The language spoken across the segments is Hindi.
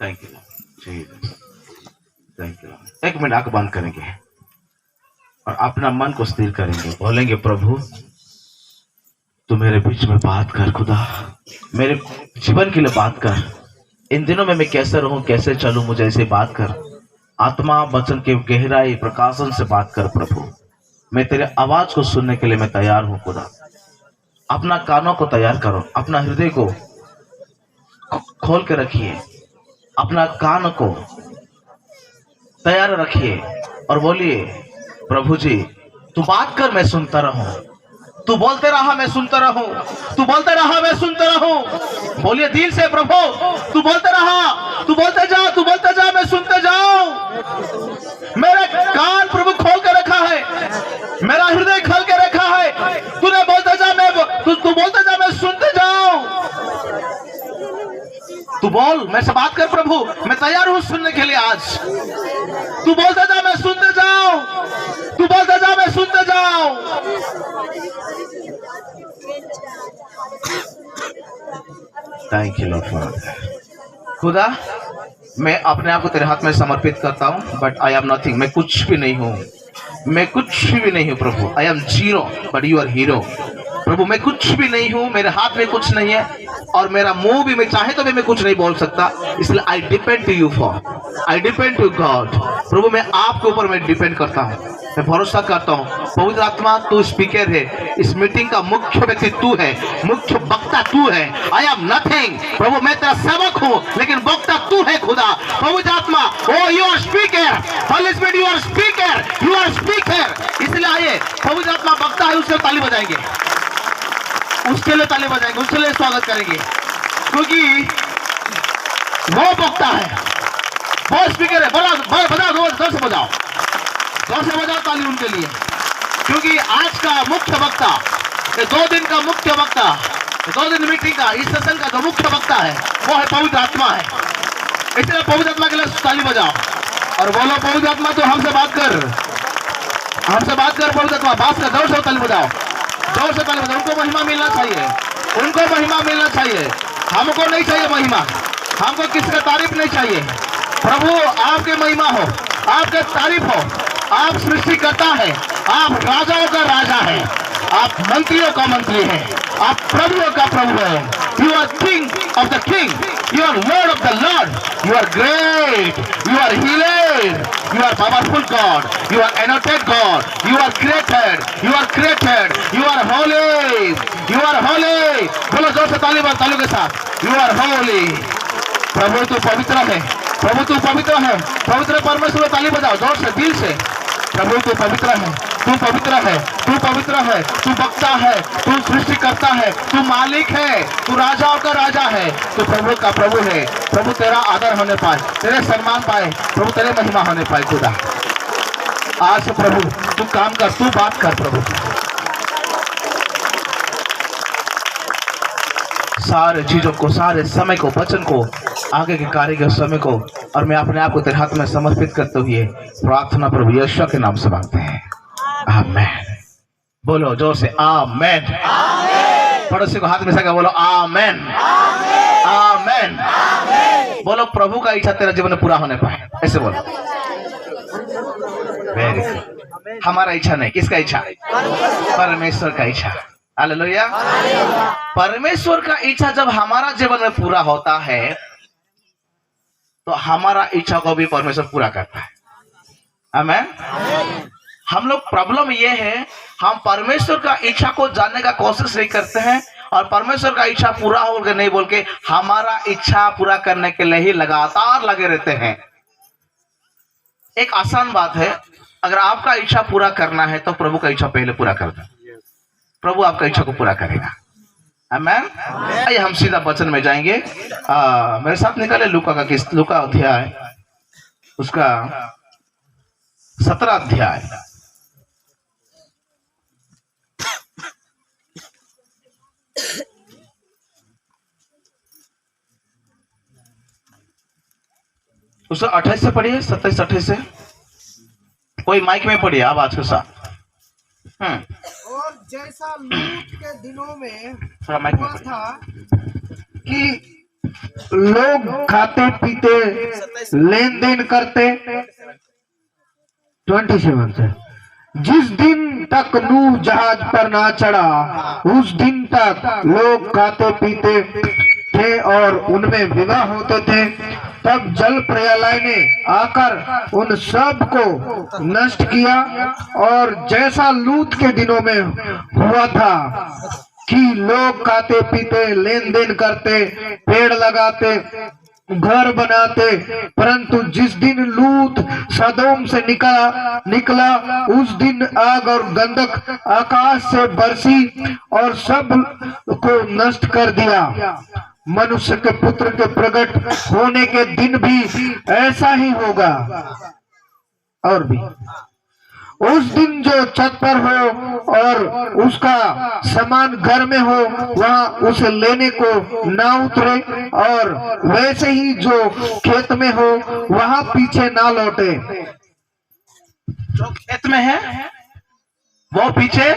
Thank you Jesus, thank you. एक मिनट आंख बंद करेंगे और अपना मन को स्थिर करेंगे। बोलेंगे प्रभु तू मेरे बीच में बात कर, खुदा मेरे जीवन के लिए बात कर। इन दिनों में मैं कैसे रहूं, कैसे चलूं, मुझे ऐसे बात कर। आत्मा वचन के गहराई प्रकाशन से बात कर प्रभु। मैं तेरे आवाज को सुनने के लिए मैं तैयार हूं खुदा। अपना कानों को तैयार करो, अपना हृदय को खोल के रखिए, अपना कान को तैयार रखिए और बोलिए प्रभु जी तू बात कर, मैं सुनता रहूं। तू बोलते रहा मैं सुनता रहूं, तू बोलते रहा मैं सुनता रहूं। बोलिए दिल से प्रभु तू बोलते रहा, तू बोलते जा मैं सुनते जाऊं। मेरे कान प्रभु खोल के रखा है, मेरा हृदय खोल के रखा है। तूने बोलते जा मैं तू बोलते जा मैं सुनते जाऊं। तू बोल, मैं से बात कर प्रभु, मैं तैयार हूं सुनने के लिए आज। तू बोलते जा मैं सुनते जाऊं, तू बोलते जा मैं सुनते जाऊं। थैंक यू लॉर्ड फॉर खुदा। मैं अपने आप को तेरे हाथ में समर्पित करता हूं, बट आई एम नथिंग। मैं कुछ भी नहीं हूं, मैं कुछ भी नहीं हूं प्रभु। I am zero but you are hero प्रभु। मैं कुछ भी नहीं हूं, मेरे हाथ में कुछ नहीं है और मेरा मुंह भी मैं चाहे तो भी मैं कुछ नहीं बोल सकता। इसलिए I depend to you for, I depend to God प्रभु। मैं आपके ऊपर मैं डिपेंड करता हूं, मैं भरोसा करता हूं। पवित्र आत्मा तू स्पीकर है, इस मीटिंग का मुख्य व्यक्ति तू है, मुख्य वक्ता तू है। आई एम नथिंग प्रभु, मैं तेरा सेवक हूं लेकिन वक्ता तू है खुदा। पवित्र आत्मा ओ you are speaker, holy spirit you are speaker, you are speaker. इसलिए आइए, पवित्र आत्मा वक्ता है, उसके ताली बजाएंगे, उसके लिए ताली बजाएंगे, उसके लिए स्वागत करेंगे, क्योंकि वो वक्ता है, वो स्पीकर है। बजाओ जोर से बजाओ, जोर से बजाओ ताली उनके लिए, क्योंकि आज का मुख्य वक्ता, ये 2 दिन का मुख्य वक्ता, 2 दिन मीटिंग का, इस सेशन का जो मुख्य वक्ता है वो है पवित्र आत्मा है। इसलिए पवित्र आत्मा के लिए ताली बजाओ और बोलो पवित्र आत्मा तो हमसे बात कर, हमसे बात कर पवित्र आत्मा, बात कर। जोर से ताली बजाओ, जोर से ताली बजाओ। उनको महिमा मिलना चाहिए, उनको महिमा मिलना चाहिए। हमको नहीं चाहिए महिमा, हमको किसी का तारीफ नहीं चाहिए। प्रभु आपकी महिमा हो, आपके तारीफ हो। आप सृष्टि करता है, आप राजाओं का राजा है, आप मंत्रियों का मंत्री है, आप प्रभुओं का प्रभु है। You are king of the king, you are lord of the lord, you are great, you are healer, you are powerful God, you are anointed God, you are created, you are created, you are holy, you are holy। बोलो जोर से तालियों के साथ, you are holy। प्रभु तू पवित्र है, प्रभु तू पवित्र है, पवित्र परमेश्वर। ताली बजाओ जोर से, दिल से। प्रभु तू पवित्र है, तू पवित्र है, तू पवित्र है, तू वक्ता है, तू सृष्टि करता है, तू मालिक है, तू राजाओं का राजा है, तू प्रभु का प्रभु है। प्रभु तेरा आदर होने पाए, तेरे सम्मान पाए प्रभु, तेरे महिमा होने पाए खुदा। आज से प्रभु तू काम कर, तू बात कर प्रभु। सारे चीजों को, सारे समय को, वचन को, आगे के कार्य के समय को, और मैं अपने आप को तेरे हाथ में समर्पित करते हुए प्रार्थना प्रभु यीशु के नाम से मांगते हैं, आमेन। बोलो जोर से आमेन। पड़ोसी को हाथ में सका बोलो आमेन, आमेन। बोलो प्रभु का इच्छा तेरा जीवन में पूरा होने पाए, ऐसे बोलो। Very good. हमारा इच्छा नहीं, किसका इच्छा? परमेश्वर का इच्छा। हालेलुया। परमेश्वर का इच्छा जब हमारा जीवन में पूरा होता है तो हमारा इच्छा को भी परमेश्वर पूरा करता है। आमेन। हम लोग प्रॉब्लम ये है, हम परमेश्वर का इच्छा को जानने का कोशिश नहीं करते हैं और परमेश्वर का इच्छा पूरा हो गया नहीं बोल के हमारा इच्छा पूरा करने के लिए ही लगातार लगे रहते हैं। एक आसान बात है, अगर आपका इच्छा पूरा करना है तो प्रभु का इच्छा पहले पूरा कर दो, प्रभु आपका इच्छा को पूरा करेगा। आमेन। आइए हम सीधा वचन में जाएंगे। मेरे साथ निकाले लूका का किस, लूका अध्याय उसका 17 अध्याय। उसका 28 से पढ़िए, 27 28 से। कोई माइक में पढ़िए आवाज के साथ। और जैसा लूत के दिनों में थोड़ा माइक में हुआ था कि लोग खाते पीते लेन देन करते। 27 से जिस दिन तक नूह जहाज पर ना चढ़ा उस दिन तक लोग खाते पीते थे और उनमें विवाह होते थे। तब जल प्रलय ने आकर उन सब को नष्ट किया और जैसा लूत के दिनों में हुआ था कि लोग खाते पीते लेन देन करते पेड़ लगाते घर बनाते, परंतु जिस दिन लूत सदोम से निकला उस दिन आग और गंधक आकाश से बरसी और सब को नष्ट कर दिया। मनुष्य के पुत्र के प्रकट होने के दिन भी ऐसा ही होगा। और भी उस दिन जो छत पर हो और उसका सामान घर में हो वहां उसे लेने को ना उतरे, और वैसे ही जो खेत में हो वहां पीछे ना लौटे। जो खेत में है वो पीछे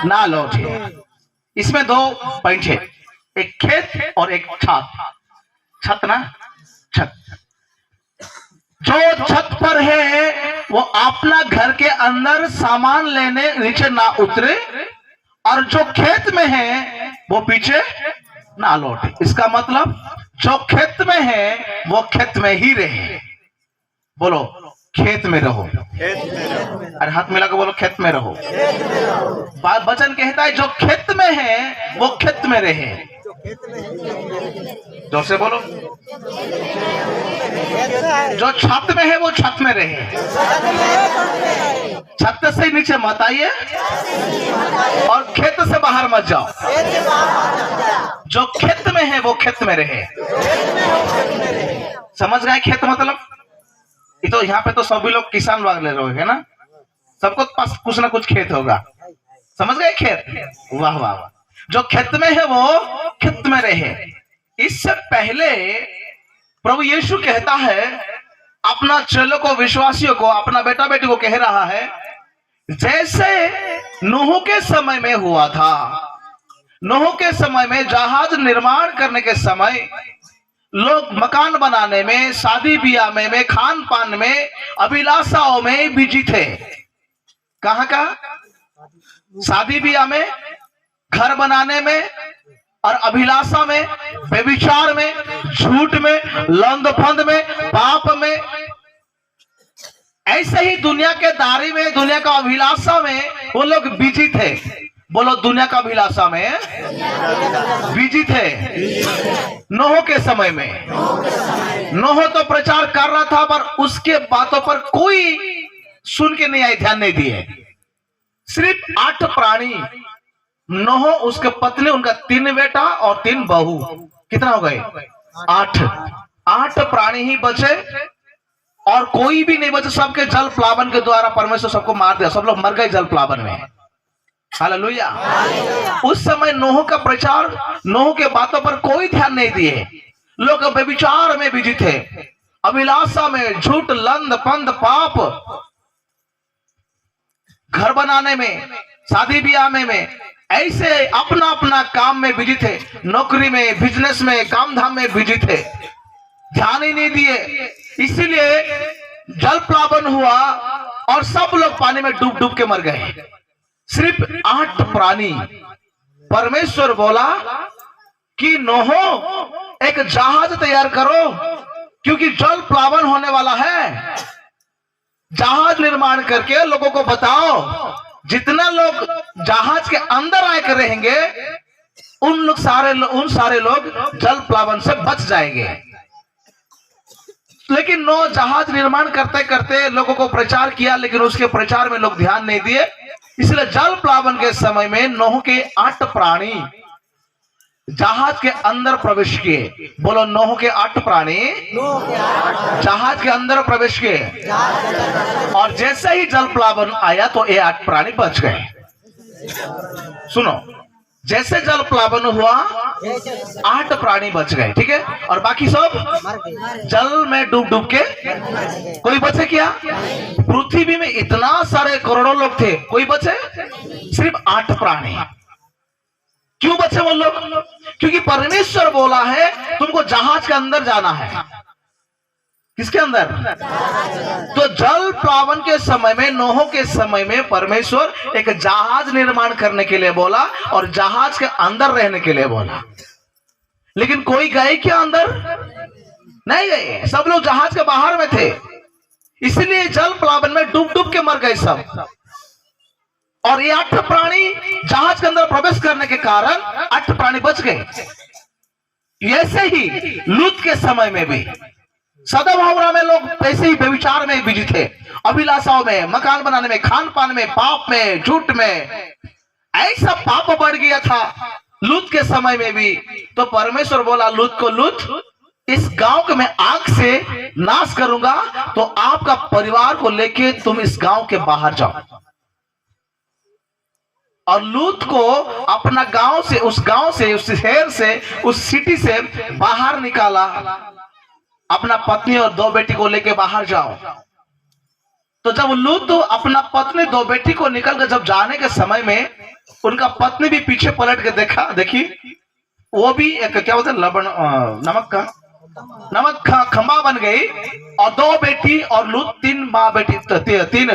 ना लौटे। इसमें दो पॉइंट है, एक खेत और एक छत ना छत। जो छत पर है वो अपना घर के अंदर सामान लेने नीचे ना उतरे, और जो खेत में है वो पीछे ना लौटे। इसका मतलब जो खेत में है वो खेत में ही रहे। बोलो खेत में रहो। अरे हाथ मिला के बोलो खेत में रहो। वचन कहता है जो खेत में है वो खेत में रहे। जोर से बोलो। जो छत में है वो छत में रहे। छत से नीचे मत आइए और खेत से बाहर मत जाओ। जो खेत में है वो खेत में रहे। समझ गए खेत मतलब? ये तो यहाँ पे तो सभी लोग किसान भाग ले रहे हैं ना, सबको पास कुछ ना कुछ खेत होगा। समझ गए खेत? वाह वाह वाह। जो खेत में है वो खेत में रहे। इससे पहले प्रभु यीशु कहता है अपना चेलों को, विश्वासियों को, अपना बेटा बेटी को कह रहा है जैसे नूह के समय में हुआ था। नूह के समय में जहाज निर्माण करने के समय लोग मकान बनाने में, शादी ब्याह में, खान पान में, अभिलाषाओं में बिजी थे। कहां का? शादी ब्याह में, घर बनाने में और अभिलाषा में, व्यभिचार में, झूठ में, लंदफंद में, पाप में। ऐसे ही दुनिया के दारी में, दुनिया का अभिलाषा में वो लोग बिजी थे। बोलो दुनिया का अभिलाषा में बिजी थे। नूह के समय में नूह तो प्रचार कर रहा था पर उसके बातों पर कोई सुन के नहीं आए, ध्यान नहीं दिए। सिर्फ 8 प्राणी, नूह, उसके पत्नी, उनका 3 बेटा और 3 बहू, कितना हो गए? 8 प्राणी ही बचे और कोई भी नहीं बचे। सबके जल प्लावन के द्वारा परमेश्वर सबको मार दिया, सब लोग मर गए जल प्लावन में। हालेलुया। उस समय नूह का प्रचार, नूह के बातों पर कोई ध्यान नहीं दिए। लोग व्यभिचार में बिजी थे, अभिलाषा में, झूठ, लंद पंद, पाप, घर बनाने में, शादी ब्याह में, ऐसे अपना अपना काम में बिजी थे। नौकरी में, बिजनेस में, काम धाम में बिजी थे, ध्यान ही नहीं दिए। इसीलिए जल प्लावन हुआ और सब लोग पानी में डूब डूब के मर गए। सिर्फ 8 प्राणी। परमेश्वर बोला कि नूह एक जहाज तैयार करो क्योंकि जल प्लावन होने वाला है। जहाज निर्माण करके लोगों को बताओ, जितना लोग जहाज के अंदर आकर रहेंगे उन सारे लोग जल प्लावन से बच जाएंगे। लेकिन नूह जहाज निर्माण करते करते लोगों को प्रचार किया, लेकिन उसके प्रचार में लोग ध्यान नहीं दिए। इसलिए जल प्लावन के समय में नूह के 8 प्राणी जहाज के अंदर प्रवेश किए। बोलो नूह के 8 प्राणी जहाज के अंदर प्रवेश किए, और जैसे ही जल प्लावन आया तो ये 8 प्राणी बच गए। सुनो, जैसे जल प्लावन हुआ 8 प्राणी बच गए, ठीक है, और बाकी सब जल में डूब डूब के। कोई बचे क्या? पृथ्वी में इतना सारे करोड़ों लोग थे, कोई बचे? सिर्फ 8 प्राणी। क्यों बचे वो लोग? क्योंकि परमेश्वर बोला है तुमको जहाज के अंदर जाना है। किसके अंदर? तो जल प्लावन के समय में, नोह के समय में परमेश्वर एक जहाज निर्माण करने के लिए बोला और जहाज के अंदर रहने के लिए बोला। लेकिन कोई गए क्या अंदर? नहीं गए, सब लोग जहाज के बाहर में थे। इसलिए जल प्लावन में डूब डूब के मर गए सब। और ये 8 प्राणी जहाज के अंदर प्रवेश करने के कारण 8 प्राणी बच गए। ऐसे ही लूत के समय में भी सदम अमोरा में लोग ऐसे ही व्यभिचार में बिजी थे, अभिलाषाओं में, मकान बनाने में, खान पान में, पाप में, झूठ में, ऐसा पाप बढ़ गया था लूत के समय में भी। तो परमेश्वर बोला लूत को, लूत इस गांव के मैं आग से नाश करूंगा, तो आपका परिवार को लेके तुम इस गांव के बाहर जाओ। और लूत को अपना गांव से, उस शहर से, उस सिटी से बाहर निकाला। अपना पत्नी और 2 बेटी को लेके बाहर जाओ। तो जब लूत अपना पत्नी 2 बेटी को निकल कर जब जाने के समय में, उनका पत्नी भी पीछे पलट के देखा, देखी वो भी एक क्या बोलते लबन नमक का खंबा बन गई। और 2 बेटी और लूत 3 माँ बेटी,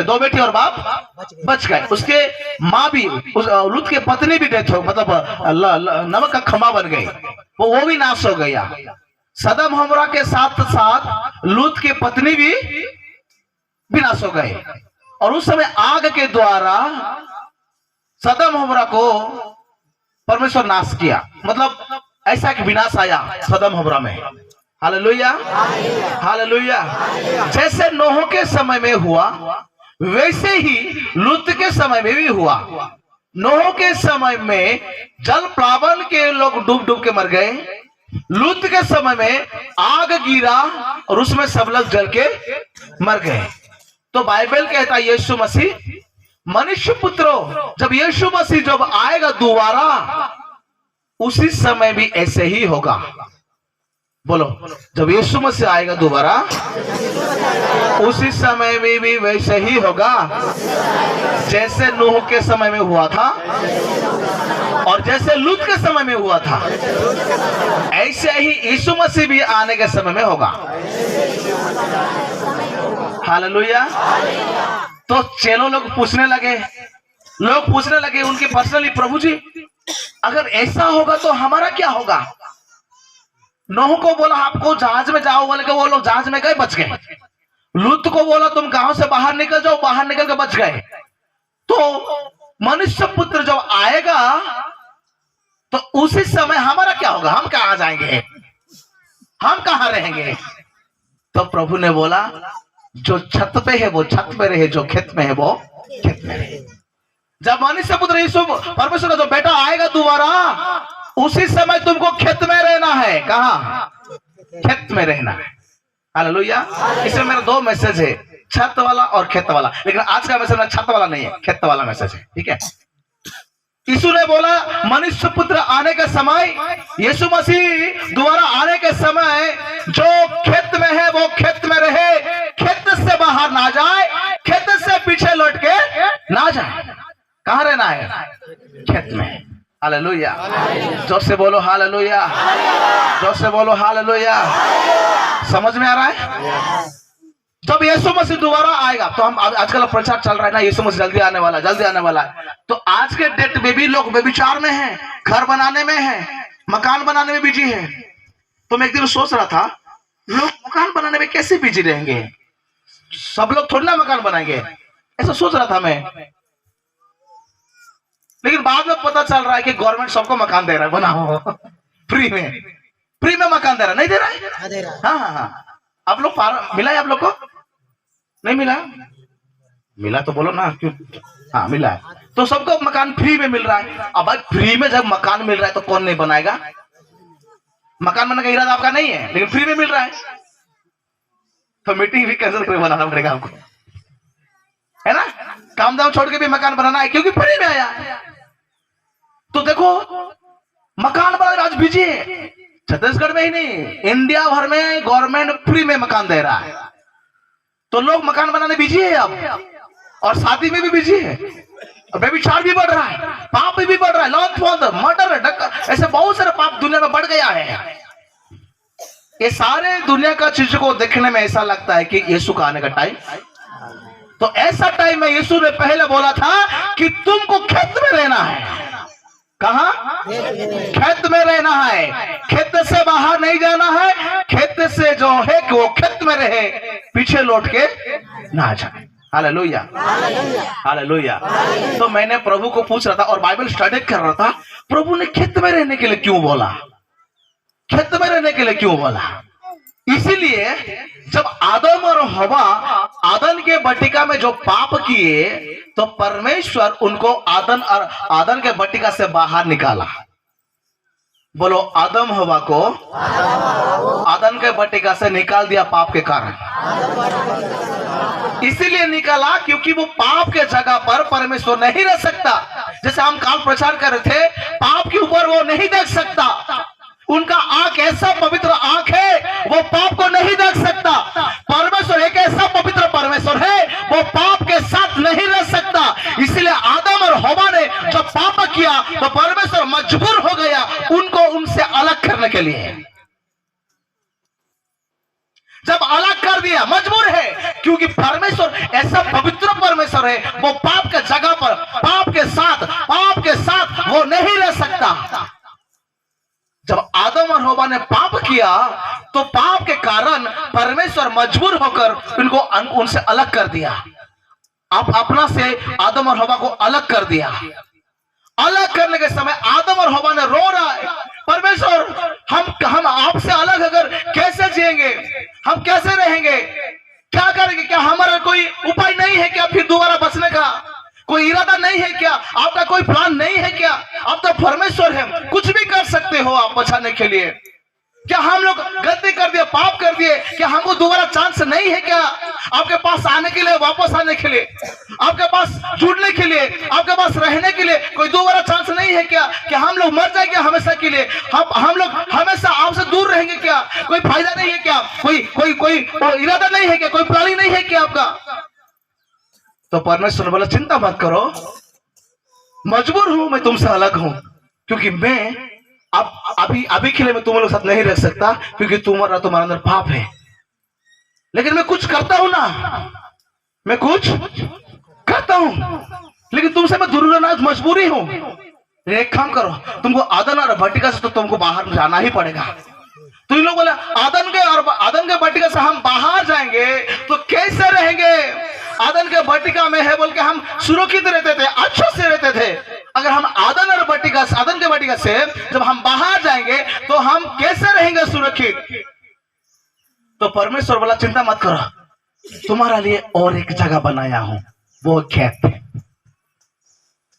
2 बेटी और बाप बच गए। उसके माँ भी, उस लूत के पत्नी भी डेथ हो, मतलब नमक का खंबा बन गई, वो भी नाश हो गया। सदम अमोरा के साथ साथ लूत के पत्नी भी नाश हो गए। और उस समय आग के द्वारा सदम अमोरा को परमेश्वर नाश किया। मतलब ऐसा एक विनाश आया सदम अमोरा में। Hallelujah, hallelujah. जैसे नोह के समय में हुआ वैसे ही लूत के समय में भी हुआ। नोह के समय में जल प्लावन के लोग डूब डूब के मर गए। लूत के समय में आग गिरा और उसमें सब लोग जल के मर गए। तो बाइबल कहता है यीशु मसीह, मनुष्य पुत्रो, जब यीशु मसीह जब आएगा दोबारा, उसी समय भी ऐसे ही होगा। बोलो, जब यीशु मसीह आएगा दोबारा, उसी समय में भी वैसे ही होगा जैसे नूह के समय में हुआ था और जैसे लूत के समय में हुआ था। ऐसे ही यीशु मसीह भी आने के समय में होगा। हालेलुया। तो चेलों लोग पूछने लगे उनके पर्सनली, प्रभु जी अगर ऐसा होगा तो हमारा क्या होगा? नूह को बोला आपको जहाज में जाओ बोले, वो लोग जहाज में गए, बच गए। लूत को बोला तुम गांव से बाहर निकल जाओ, बाहर निकल के बच गए। तो मनुष्य पुत्र जब आएगा तो उसी समय हमारा क्या होगा? हम कहां जाएंगे? हम कहां रहेंगे? तो प्रभु ने बोला जो छत पे है वो छत पे रहे, जो खेत में है वो खेत में रहे। जब मनुष्य पुत्र यीशु परमेश्वर का जो बेटा आएगा दोबारा, उसी समय तुमको खेत में रहना है। कहाँ? खेत में रहना है। हालेलुया। इसमें मेरा 2 मैसेज है, छत वाला और खेत वाला। लेकिन आज का मैसेज छत वाला नहीं है, खेत वाला मैसेज है। ठीक है। यीशु ने बोला मनुष्य पुत्र आने के समय, यीशु मसीह दोबारा आने के समय, जो खेत में है वो खेत में रहे, खेत से बाहर ना जाए, खेत से पीछे लौट के ना जाए। कहाँ रहना है? खेत में। हालेलुया। जोर से बोलो हालेलुया, जोर से बोलो हालेलुया। समझ में आ रहा है? जब यीशु मसीह दोबारा आएगा, तो हम आजकल प्रचार चल रहा है ना, यीशु मसीह जल्दी आने वाला, जल्दी आने वाला है। तो आज के डेट में भी लोग व्यभिचार में हैं, घर बनाने में हैं, मकान बनाने में बिजी है। तो मैं एक दिन सोच रहा था, लोग मकान बनाने में कैसे बिजी रहेंगे? सब लोग थोड़ी ना मकान बनाएंगे, ऐसा सोच रहा था मैं। लेकिन बाद में पता चल रहा है कि गवर्नमेंट सबको मकान दे रहा है, बनाओ फ्री में मकान दे रहा है। नहीं दे रहा है? हाँ हाँ हाँ। आप लोग मिला है? आप लोग को नहीं मिला? मिला तो बोलो ना, क्यों? हाँ मिला है। तो सबको मकान फ्री में मिल रहा है। अब भाई फ्री में जब मकान मिल रहा है तो कौन नहीं बनाएगा? मकान बनाने का इरादा आपका नहीं है, लेकिन फ्री में मिल रहा है, तो मीटिंग भी कैंसिल करके बनाना पड़ेगा आपको, है ना? काम दाम छोड़ के भी मकान बनाना है, क्योंकि फ्री में आया। तो देखो मकान बनाने आज बिजी है। छत्तीसगढ़ में ही नहीं, इंडिया भर में गवर्नमेंट फ्री में मकान दे रहा है। तो लोग मकान बनाने बिजी है अब, और शादी में भी बिजी है। व्यभिचार भी बढ़ रहा है, पाप भी बढ़ रहा है, लॉन्थ मर्डर, ऐसे बहुत सारे पाप दुनिया में बढ़ गया है। ये सारे दुनिया का चीजों को देखने में ऐसा लगता है कि यीशु का आने का टाइम, तो ऐसा टाइम में यीशु ने पहले बोला था कि तुमको खेत में रहना है। कहा? खेत में रहना है, खेत से बाहर नहीं जाना है, खेत से जो है कि वो खेत में रहे, पीछे लौट के ना जाए। Hallelujah, hallelujah. तो मैंने प्रभु को पूछ रहा था और बाइबल स्टडी कर रहा था, प्रभु ने खेत में रहने के लिए क्यों बोला, खेत में रहने के लिए क्यों बोला? इसीलिए जब आदम और हवा आदन के बटिका में जो पाप किए, तो परमेश्वर उनको आदन के बटिका से बाहर निकाला। बोलो, आदम हवा को आदन के बटिका से निकाल दिया पाप के कारण। इसीलिए निकाला क्योंकि वो पाप के जगह पर परमेश्वर नहीं रह सकता। जैसे हम काल प्रचार कर रहे थे, पाप के ऊपर वो नहीं देख सकता। उनका आंख ऐसा पवित्र आंख है, वो पाप को नहीं देख सकता। परमेश्वर एक ऐसा पवित्र परमेश्वर है, वो पाप के साथ नहीं रह सकता। इसलिए आदम और हवा ने जब पाप किया तो परमेश्वर मजबूर हो गया उनको उनसे अलग करने के लिए। जब अलग कर दिया, मजबूर है, क्योंकि परमेश्वर ऐसा पवित्र परमेश्वर है, वो पाप के जगह पर पाप के साथ वो नहीं रह सकता। जब आदम और हवा ने पाप किया तो पाप के कारण परमेश्वर मजबूर होकर उनसे अलग कर दिया। आप अपना से आदम और हवा को अलग कर दिया। अलग करने के समय आदम और हवा ने रो रहा है, परमेश्वर हम आपसे अलग अगर कैसे जिएंगे, हम कैसे रहेंगे, क्या करेंगे? क्या हमारा कोई उपाय नहीं है क्या फिर दोबारा बचने का? कोई इरादा नहीं है क्या? आपका कोई प्लान नहीं है क्या? आप तो परमेश्वर है, कुछ भी कर सकते हो आप बचाने के लिए। क्या हम लोग गलती कर दिए, पाप कर दिए, क्या हमको दोबारा चांस नहीं है क्या आपके पास आने के लिए, वापस आने के लिए, आपके पास जुड़ने के लिए, आपके पास रहने के लिए कोई दोबारा चांस नहीं है क्या? क्या हम लोग मर जाएंगे हमेशा के लिए? हम लोग हमेशा आपसे दूर रहेंगे क्या? कोई फायदा नहीं है क्या? कोई इरादा नहीं है क्या? कोई प्लानिंग नहीं है क्या आपका? तो परमेश्वर बोला, चिंता मत करो, मजबूर हूं मैं तुमसे अलग हूं, क्योंकि मैं अभी के लिए मैं तुम लोग साथ नहीं रह सकता, क्योंकि तुम्हारा अंदर पाप है। लेकिन मैं कुछ करता हूं ना, मैं कुछ करता हूं, लेकिन तुमसे मैं दूर रहना मजबूरी हूं। एक काम करो, तुमको आदन और बटिका से तो तुमको बाहर जाना ही पड़ेगा। तो इन लोग बोले, आदन के बटिका से हम बाहर जाएंगे तो कैसे रहेंगे? आदन के बटिका में है बोल के हम सुरक्षित रहते थे, अच्छे से रहते थे। अगर हम आदन के बटिका से जब हम बाहर जाएंगे तो हम कैसे रहेंगे सुरक्षित? तो परमेश्वर बोला, चिंता मत करो, तुम्हारा लिए और एक जगह बनाया हूं, वो खेत।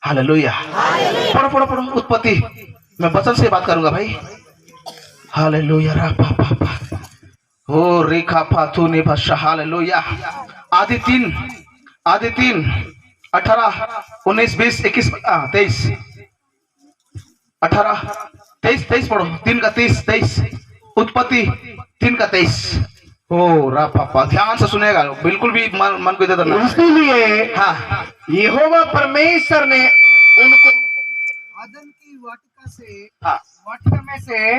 हालेलुया। पढ़ो उत्पत्ति, मैं वचन से बात करूंगा भाई। हालेलुया। हो रेखा फातू ने भाषा। हालेलुया। आदि 3 18 19 20 21 23 18 23 पढ़ो। 3 का 23 उत्पत्ति 3 का 23। ओ रा पापा, ध्यान से सुनेगा, बिल्कुल भी मन को इधर ना। इसलिए हाँ, यहोवा परमेश्वर ने उनको आदम की वाटिका में से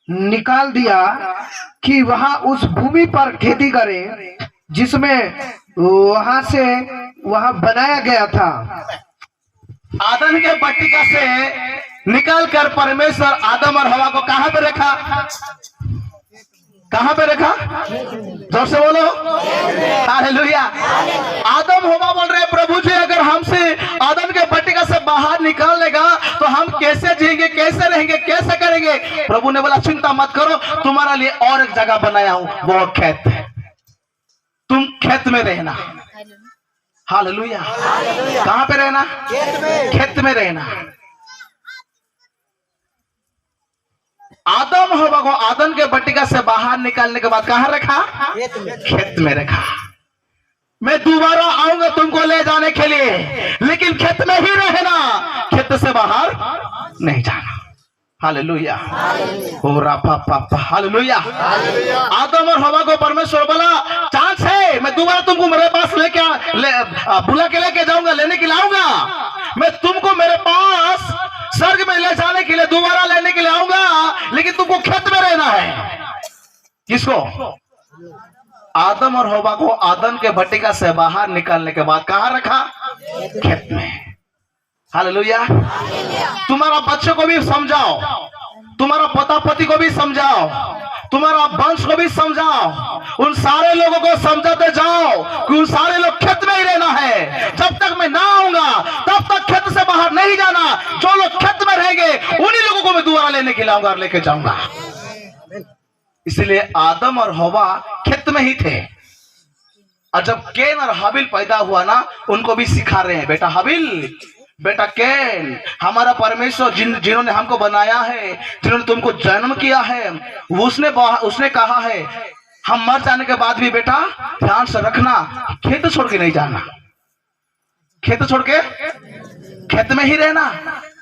निकाल दिया कि वहां उस भूमि पर खेती करे जिसमें वहां बनाया गया था। आदम के बटिका से निकाल कर परमेश्वर आदम और हवा को कहां पे रखा? कहां पे रखा? जोर से बोलो। हालेलुया। आदम हवा बोल रहे, प्रभु जी अगर हमसे आदम के बटिका से बाहर निकाल लेगा तो हम कैसे जिएंगे, कैसे रहेंगे, कैसे करेंगे? प्रभु ने बोला, चिंता मत करो, तुम्हारा लिए और एक जगह बनाया हूं, वो खेत है, तुम खेत में रहना। हालेलुया। कहां पे रहना? खेत में रहना। आदम हवा को आदम के बटिका से बाहर निकालने के बाद कहां रखा? खेत में रखा। मैं दोबारा आऊंगा तुमको ले जाने के लिए, लेकिन खेत में ही रहना, खेत से बाहर नहीं जाना। हालेलुया। हो रापा पापा। हालेलुया। आदम और हवा को परमेश्वर बोला, चांस है, मैं दोबारा तुमको मेरे पास बुला के लेके जाऊंगा, लेने के लिए आऊंगा, मैं किसको? आदम और हवा को आदम के भट्टिका से बाहर निकालने के बाद कहाँ रखा? खेत में। हालेलुया। तुम्हारा बच्चों को भी समझाओ, तुम्हारा पोता पोती को भी समझाओ, तुम्हारा वंश को भी समझाओ, उन सारे लोगों को समझाते जाओ कि उन सारे लोग खेत में ही रहना है। जब तक मैं ना आऊंगा तब तक खेत से बाहर नहीं जाना। जो लोग खेत में रहेंगे उन्हीं लोगों को मैं दोबारा लेने के लाऊंगा और लेके जाऊंगा। इसलिए आदम और हवा खेत में ही थे। और जब कैन और हाबिल पैदा हुआ ना, उनको भी सिखा रहे हैं, बेटा हाबिल, बेटा कैन, हमारा परमेश्वर जिन्होंने हमको बनाया है, जिन्होंने तुमको जन्म किया है, उसने कहा है हम मर जाने के बाद भी बेटा ध्यान से रखना, खेत छोड़ के नहीं जाना, खेत छोड़ के खेत में ही रहना।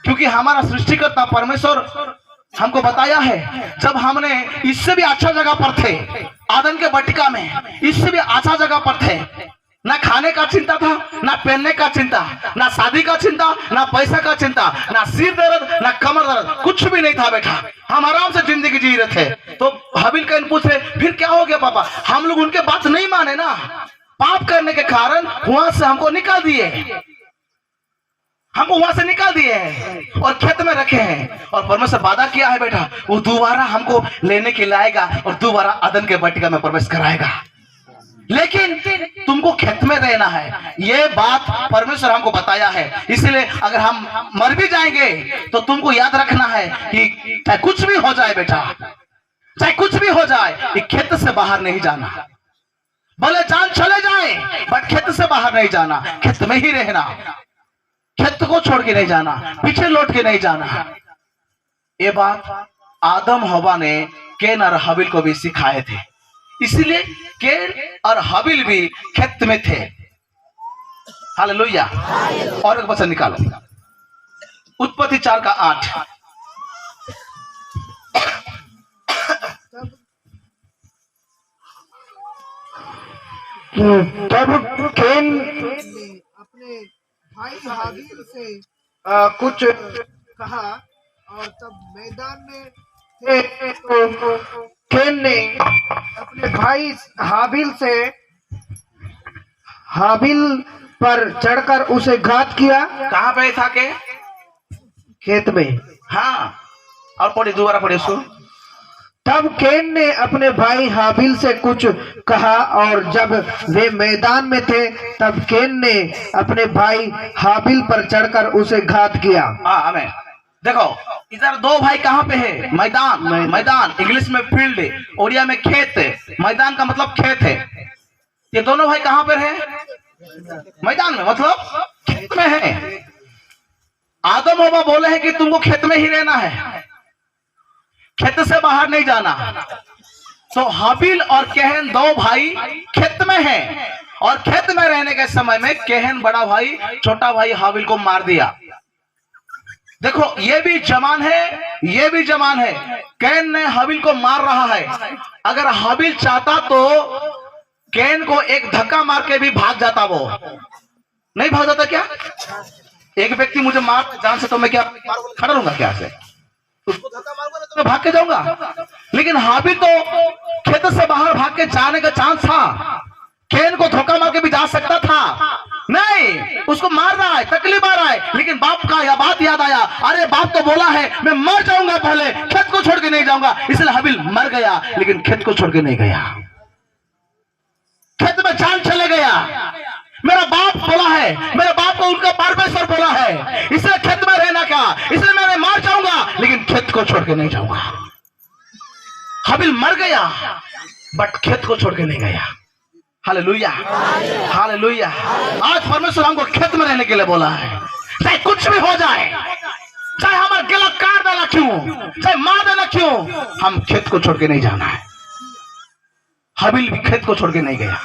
क्योंकि हमारा सृष्टिकर्ता परमेश्वर हमको बताया है, जब हमने इससे भी अच्छा जगह पर थे, आदम के बटिका में इससे भी अच्छा जगह पर थे, ना खाने का चिंता था, ना पहनने का चिंता, ना शादी का चिंता, ना पैसा का चिंता, ना सिर दर्द, ना कमर दर्द, कुछ भी नहीं था बेटा। हम आराम से जिंदगी जी रहे थे। तो हाबिल कैन पूछे फिर क्या हो गया पापा? हम लोग उनके बात नहीं माने ना, पाप करने के कारण वहां से हमको निकाल दिए, हमको वहां से निकाल दिए हैं और खेत में रखे हैं। और परमेश्वर वादा किया है बेटा वो दोबारा हमको लेने के लाएगा और दोबारा आदम के बटिका में प्रवेश कराएगा। लेकिन तुमको खेत में रहना है, ये बात परमेश्वर हमको बताया है। इसलिए अगर हम मर भी जाएंगे तो तुमको याद रखना है कि चाहे कुछ भी हो जाए बेटा, चाहे कुछ भी हो जाए, कि खेत से बाहर नहीं जाना। भले जान चले जाए बट खेत से बाहर नहीं जाना, खेत में ही रहना, खेत को छोड़ के नहीं जाना, पीछे लौट के नहीं जाना। ये बात आदम हवा ने कैन और हाबिल को भी सिखाए थे। इसलिए कैन और हाबिल भी खेत में थे। हालेलुया। और एक वचन निकालो, उत्पत्ति 4:8। तब कैन ने अपने भाई हाबिल से कुछ कहा और तब मैदान में थे तो कैन ने अपने भाई हाबिल से हाबिल पर चढ़कर उसे घात किया। कहां पे था के? खेत में। हाँ, और पढ़ी, दोबारा पढ़ी उसको। तब कैन ने अपने भाई हाबिल से कुछ कहा और जब वे मैदान में थे तब कैन ने अपने भाई हाबिल पर चढ़कर उसे घात किया। हमें देखो इधर दो भाई कहाँ पे है? मैदान। मैदान इंग्लिश में फील्ड, ओडिया में खेत। मैदान का मतलब खेत है। ये दोनों भाई कहाँ पर है? मैदान में, मतलब खेत में है। आदम हवा बोले हैं कि तुमको खेत में ही रहना है, खेत से बाहर नहीं जाना। तो हाबिल और कैन दो भाई खेत में हैं और खेत में रहने के समय में कैन बड़ा भाई छोटा भाई हाबिल को मार दिया। देखो ये भी जवान है, ये भी जवान है। कैन ने हाबिल को मार रहा है। अगर हाबिल चाहता तो कैन को एक धक्का मार के भी भाग जाता, वो नहीं भाग जाता क्या? एक व्यक्ति मुझे मार जान से तो मैं क्या खड़ा रहूंगा क्या से? उसको धक्का मारूंगा तो मैं भाग के जाऊंगा। लेकिन हाबिल तो खेत से बाहर भाग के जाने का चांस था, कैन को धोखा मार के भी जा सकता था। नहीं, उसको मार रहा है, तकलीफ आ रहा है, लेकिन बाप का यह बात याद आया, अरे बाप तो बोला है मैं मर जाऊंगा पहले, खेत को छोड़ के नहीं जाऊंगा। इसलिए हाबिल मर गया, लेकिन खेत को छोड़ के नहीं गया, खेत में जान चले गया। मेरा बाप बोला है, मेरे बाप को उनका परमेश्वर बोला है, इसलिए खेत में रहना का, इसलिए मैं मार जाऊंगा लेकिन खेत को छोड़ के नहीं जाऊंगा। हाबिल मर गया बट खेत को छोड़ के नहीं गया। Hallelujah, hallelujah. आज परमेश्वर हमको खेत में रहने के लिए बोला है। चाहे कुछ भी हो जाए, चाहे हमारा गला काट देना क्यों, चाहे मार देना क्यों, हम खेत को छोड़ के नहीं जाना है। हाबिल भी खेत को छोड़ के नहीं गया।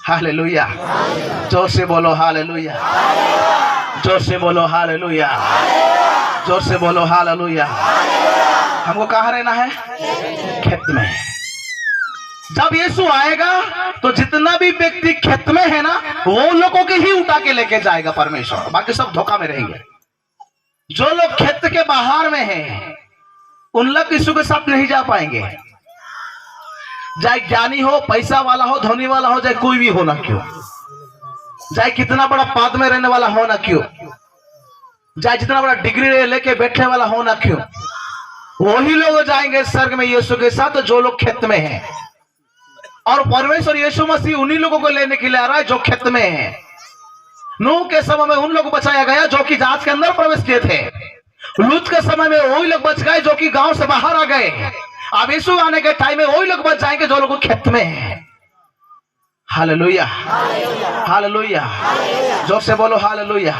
हालेलुया। जोर से बोलो हालेलुया, जोर से बोलो हालेलुया, जोर से बोलो हालेलुया। हमको कहाँ रहना है? खेत में। जब यीशु आएगा तो जितना भी व्यक्ति खेत में है ना, वो लोगों के ही उठा के लेके जाएगा परमेश्वर, बाकी सब धोखा में रहेंगे। जो लोग खेत के बाहर में हैं उन लोग यीशु के साथ नहीं जा पाएंगे। चाहे ज्ञानी हो, पैसा वाला हो, धनी वाला हो, चाहे कोई भी हो ना क्यों, चाहे कितना बड़ा पद में रहने वाला हो ना क्यों, चाहे जितना बड़ा डिग्री लेके बैठने वाला हो ना क्यों, वही लोग जाएंगे स्वर्ग में यीशु के साथ जो लोग खेत में हैं। और परमेश्वर यीशु मसीह उन्हीं लोगों को लेने के लिए आ रहा है जो खेत में है। नूह के समय में उन लोग को बचाया गया जो कि जहाज के अंदर प्रवेश किए थे। लूत के समय में वही लोग बच गए जो कि गांव से बाहर आ गए। अब यीशु आने के टाइम में वही लोग बच जाएंगे जो लोग खेत में हैं। हालेलुया, हालेलुया, जोर से बोलो हालेलुया।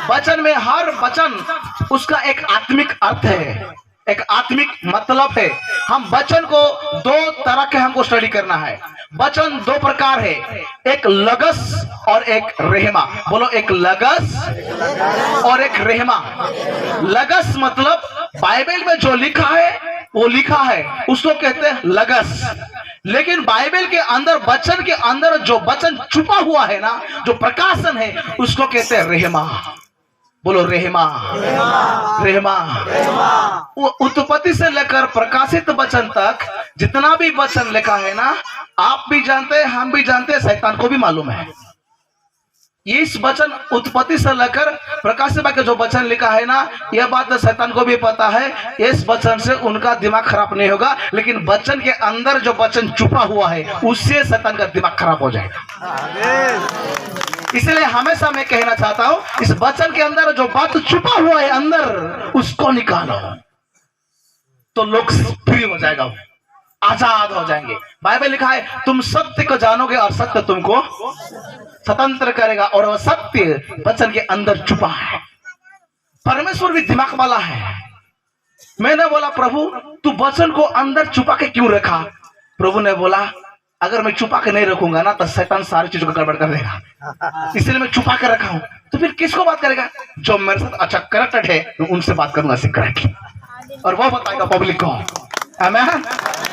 वचन में हर वचन उसका एक आत्मिक अर्थ है, एक आत्मिक मतलब है। हम वचन को दो तरह के हमको स्टडी करना है। वचन दो प्रकार है, एक लगस और एक रेहमा। बोलो, एक लगस और एक रेहमा। लगस मतलब बाइबल में जो लिखा है वो लिखा है, उसको कहते हैं लगस। लेकिन बाइबल के अंदर, वचन के अंदर जो वचन छुपा हुआ है ना, जो प्रकाशन है, उसको कहते हैं रेहमा। बोलो रेहमा, रेहमा। वो उत्पत्ति से लेकर प्रकाशित वचन तक जितना भी वचन लिखा है ना, आप भी जानते हैं, हम भी जानते हैं, शैतान को भी मालूम है। इस वचन उत्पत्ति से लेकर प्रकाशित वाक्य जो वचन लिखा है ना, यह बात तो शैतान को भी पता है। इस वचन से उनका दिमाग खराब नहीं होगा, लेकिन वचन के अंदर जो वचन छुपा हुआ है उससे शैतान का दिमाग खराब हो जाएगा। इसलिए हमेशा मैं कहना चाहता हूं, इस वचन के अंदर जो बात छुपा हुआ है अंदर, उसको निकालो तो लोग फ्री हो जाएगा, आजाद हो जाएंगे। बाइबल लिखा है, तुम सत्य को जानोगे और सत्य तुमको स्वतंत्र करेगा। और वह सत्य वचन के अंदर छुपा है। परमेश्वर भी दिमाग वाला है। मैंने बोला, प्रभु तू वचन को अंदर छुपा के क्यों रखा? प्रभु ने बोला, अगर मैं छुपा के नहीं रखूंगा ना तो शैतान सारी चीजों को गड़बड़ कर देगा, इसलिए मैं छुपा के रखा हूं। तो फिर किसको बात करेगा? जो मेरे साथ अच्छा कनेक्टेड है, मैं उनसे बात करूंगा करेक्टली, और वो बताएगा पब्लिक को। आमीन,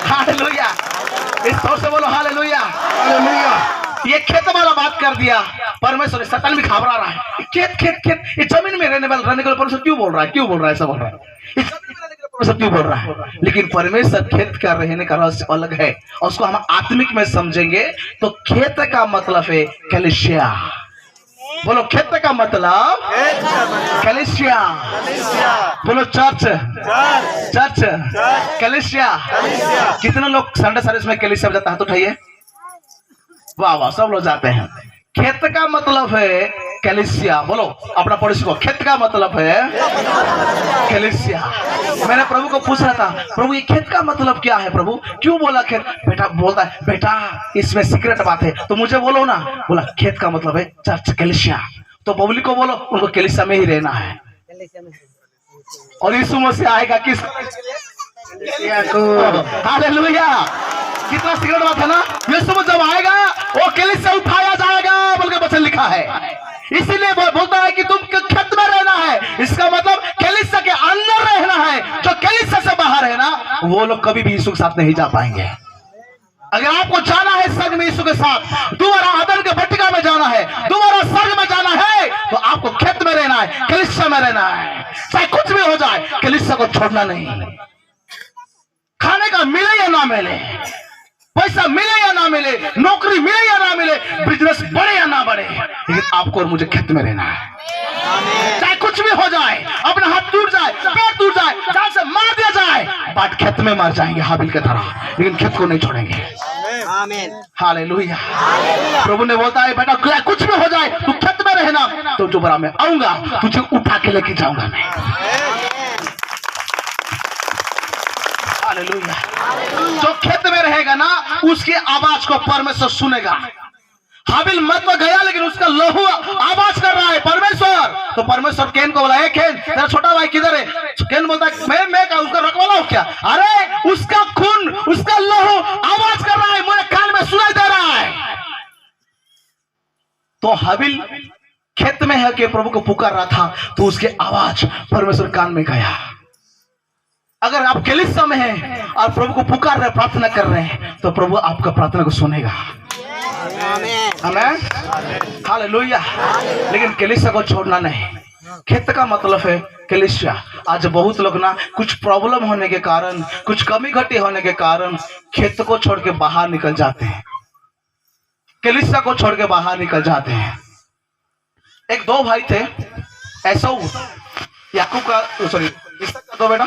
हालेलुया। इस तौर से बोलो हालेलुया, हालेलुया। ये खेत वाला बात कर दिया परमेश्वर। शैतान भी घबरा रहा है, खेत खेत खेत, ये जमीन में रहने के लिए परमेश्वर क्यों बोल रहा है, क्यों बोल रहा है, ऐसा बोल रहा है, सब क्यों बोल रहा है? लेकिन परमेश्वर खेत का रहने का रहस्य अलग है, और उसको हम आत्मिक में समझेंगे तो खेत का मतलब है कलीसिया। बोलो, खेत का मतलब कलीसिया। बोलो, चर्च, चर्च, कलीसिया। कितने लोग संडे सर्विस में कलीसिया में जाता है? तो उठाइए, वाह वाह, सब लोग जाते हैं। खेत का मतलब है कलीसिया। बोलो अपना पड़ोसी को, खेत का मतलब है कलीसिया। मैंने प्रभु को पूछ रहा था, प्रभु ये खेत का मतलब क्या है? प्रभु क्यों बोला खेत? बेटा बोलता है, बेटा इसमें सीक्रेट बात है, तो मुझे बोलो ना। बोला, खेत का मतलब है चर्च, कलीसिया। तो पब्लिक को बोलो, उनको कलीसिया में ही रहना है। और यीशु मसीह आएगा किस? हालेलुया। कितना सीक्रेट बात है ना। यीशु जब आएगा वो कलीसिया उठाया जाएगा बोल के वचन लिखा है। इसीलिए बोलता है कि तुम खेत में रहना है। इसका मतलब कलीसिया के अंदर रहना है। जो कलीसिया से बाहर है ना, वो लोग कभी भी यीशु के साथ नहीं जा पाएंगे। अगर आपको जाना है स्वर्ग में यीशु के साथ, दोबारा आदम के भट्टिका में जाना है, दोबारा स्वर्ग में जाना है, तो आपको खेत में रहना है, कलीसिया में रहना है। चाहे कुछ भी हो जाए, कलीसिया को छोड़ना नहीं। खाने का मिले या ना मिले, पैसा मिले या ना मिले, नौकरी मिले या ना मिले, बिजनेस बढ़े या ना बढ़े, लेकिन आपको और मुझे खेत में रहना है। चाहे कुछ भी हो जाए, अपना हाथ टूट जाए, पैर टूट जाए, जान से मार दिया जाए, बात खेत में मर जाएंगे हाबिल की तरह, लेकिन खेत को नहीं छोड़ेंगे। हालेलुया। प्रभु ने बोलता है, बेटा क्या कुछ भी हो जाए, तू खेत में रहना, तो दोबारा मैं आऊंगा, तुझे उठा के लेके जाऊंगा मैं। हालेलुया। जो खेत में रहेगा ना, उसकी आवाज को परमेश्वर सुनेगा। हाबिल मर तो गया, लेकिन उसका लहू आवाज कर रहा है परमेश्वर। तो परमेश्वर कैन को बोला, कैन तेरा छोटा भाई किधर है? कैन बोलता है, मैं का उसका रखवाला हूं क्या? अरे उसका खून, उसका लहू आवाज कर रहा है, मेरे कान में सुनाई दे रहा है। तो हाबिल खेत में है कि प्रभु को पुकार रहा था, तो उसकी आवाज परमेश्वर कान में गया। अगर आप कलीसिया में हैं और प्रभु को पुकार रहे, प्रार्थना कर रहे हैं, तो प्रभु आपका प्रार्थना को सुनेगा। आमीन, हालेलुया। लेकिन कलीसिया को छोड़ना नहीं। खेत का मतलब है कलीसिया। आज बहुत लोग ना कुछ प्रॉब्लम होने के कारण, कुछ कमी घटी होने के कारण खेत को छोड़ के बाहर निकल जाते हैं, कलीसिया को छोड़ के बाहर निकल जाते हैं। एक दो भाई थे, एसाऊ, याकूब का, सॉरी इसका का दो बेटा,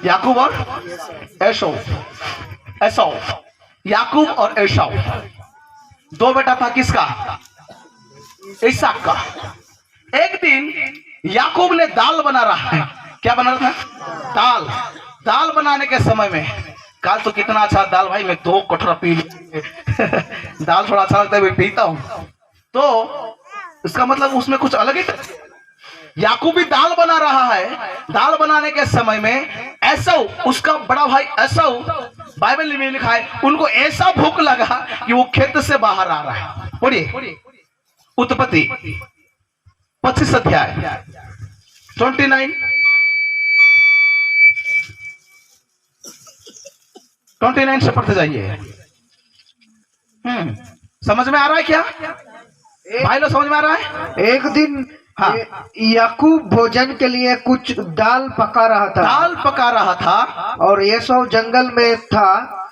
याकूब और एसाऊ। एसाऊ, याकूब और एसाऊ, दो बेटा था किसका? इसहाक का। एक दिन याकूब ने दाल बना रहा है। क्या बना रहा था? दाल। दाल बनाने के समय में, काल तो कितना अच्छा दाल भाई, मैं 2 कटोरा पी दाल थोड़ा अच्छा लगता है, मैं पीता हूं। तो इसका मतलब उसमें कुछ अलग ही। याकूब भी दाल बना रहा है। दाल बनाने के समय में एसाऊ, उसका बड़ा भाई एसाऊ, बाइबल में लिखा है, उनको ऐसा भूख लगा कि वो खेत से बाहर आ रहा है। पढ़िए उत्पत्ति 25 अध्याय 29 से पढ़ते जाइए। समझ में आ रहा है क्या भाई लोग? समझ में आ रहा है? एक दिन हाँ। याकूब भोजन के लिए कुछ दाल पका रहा था। दाल पका रहा था और एसाऊ जंगल में था।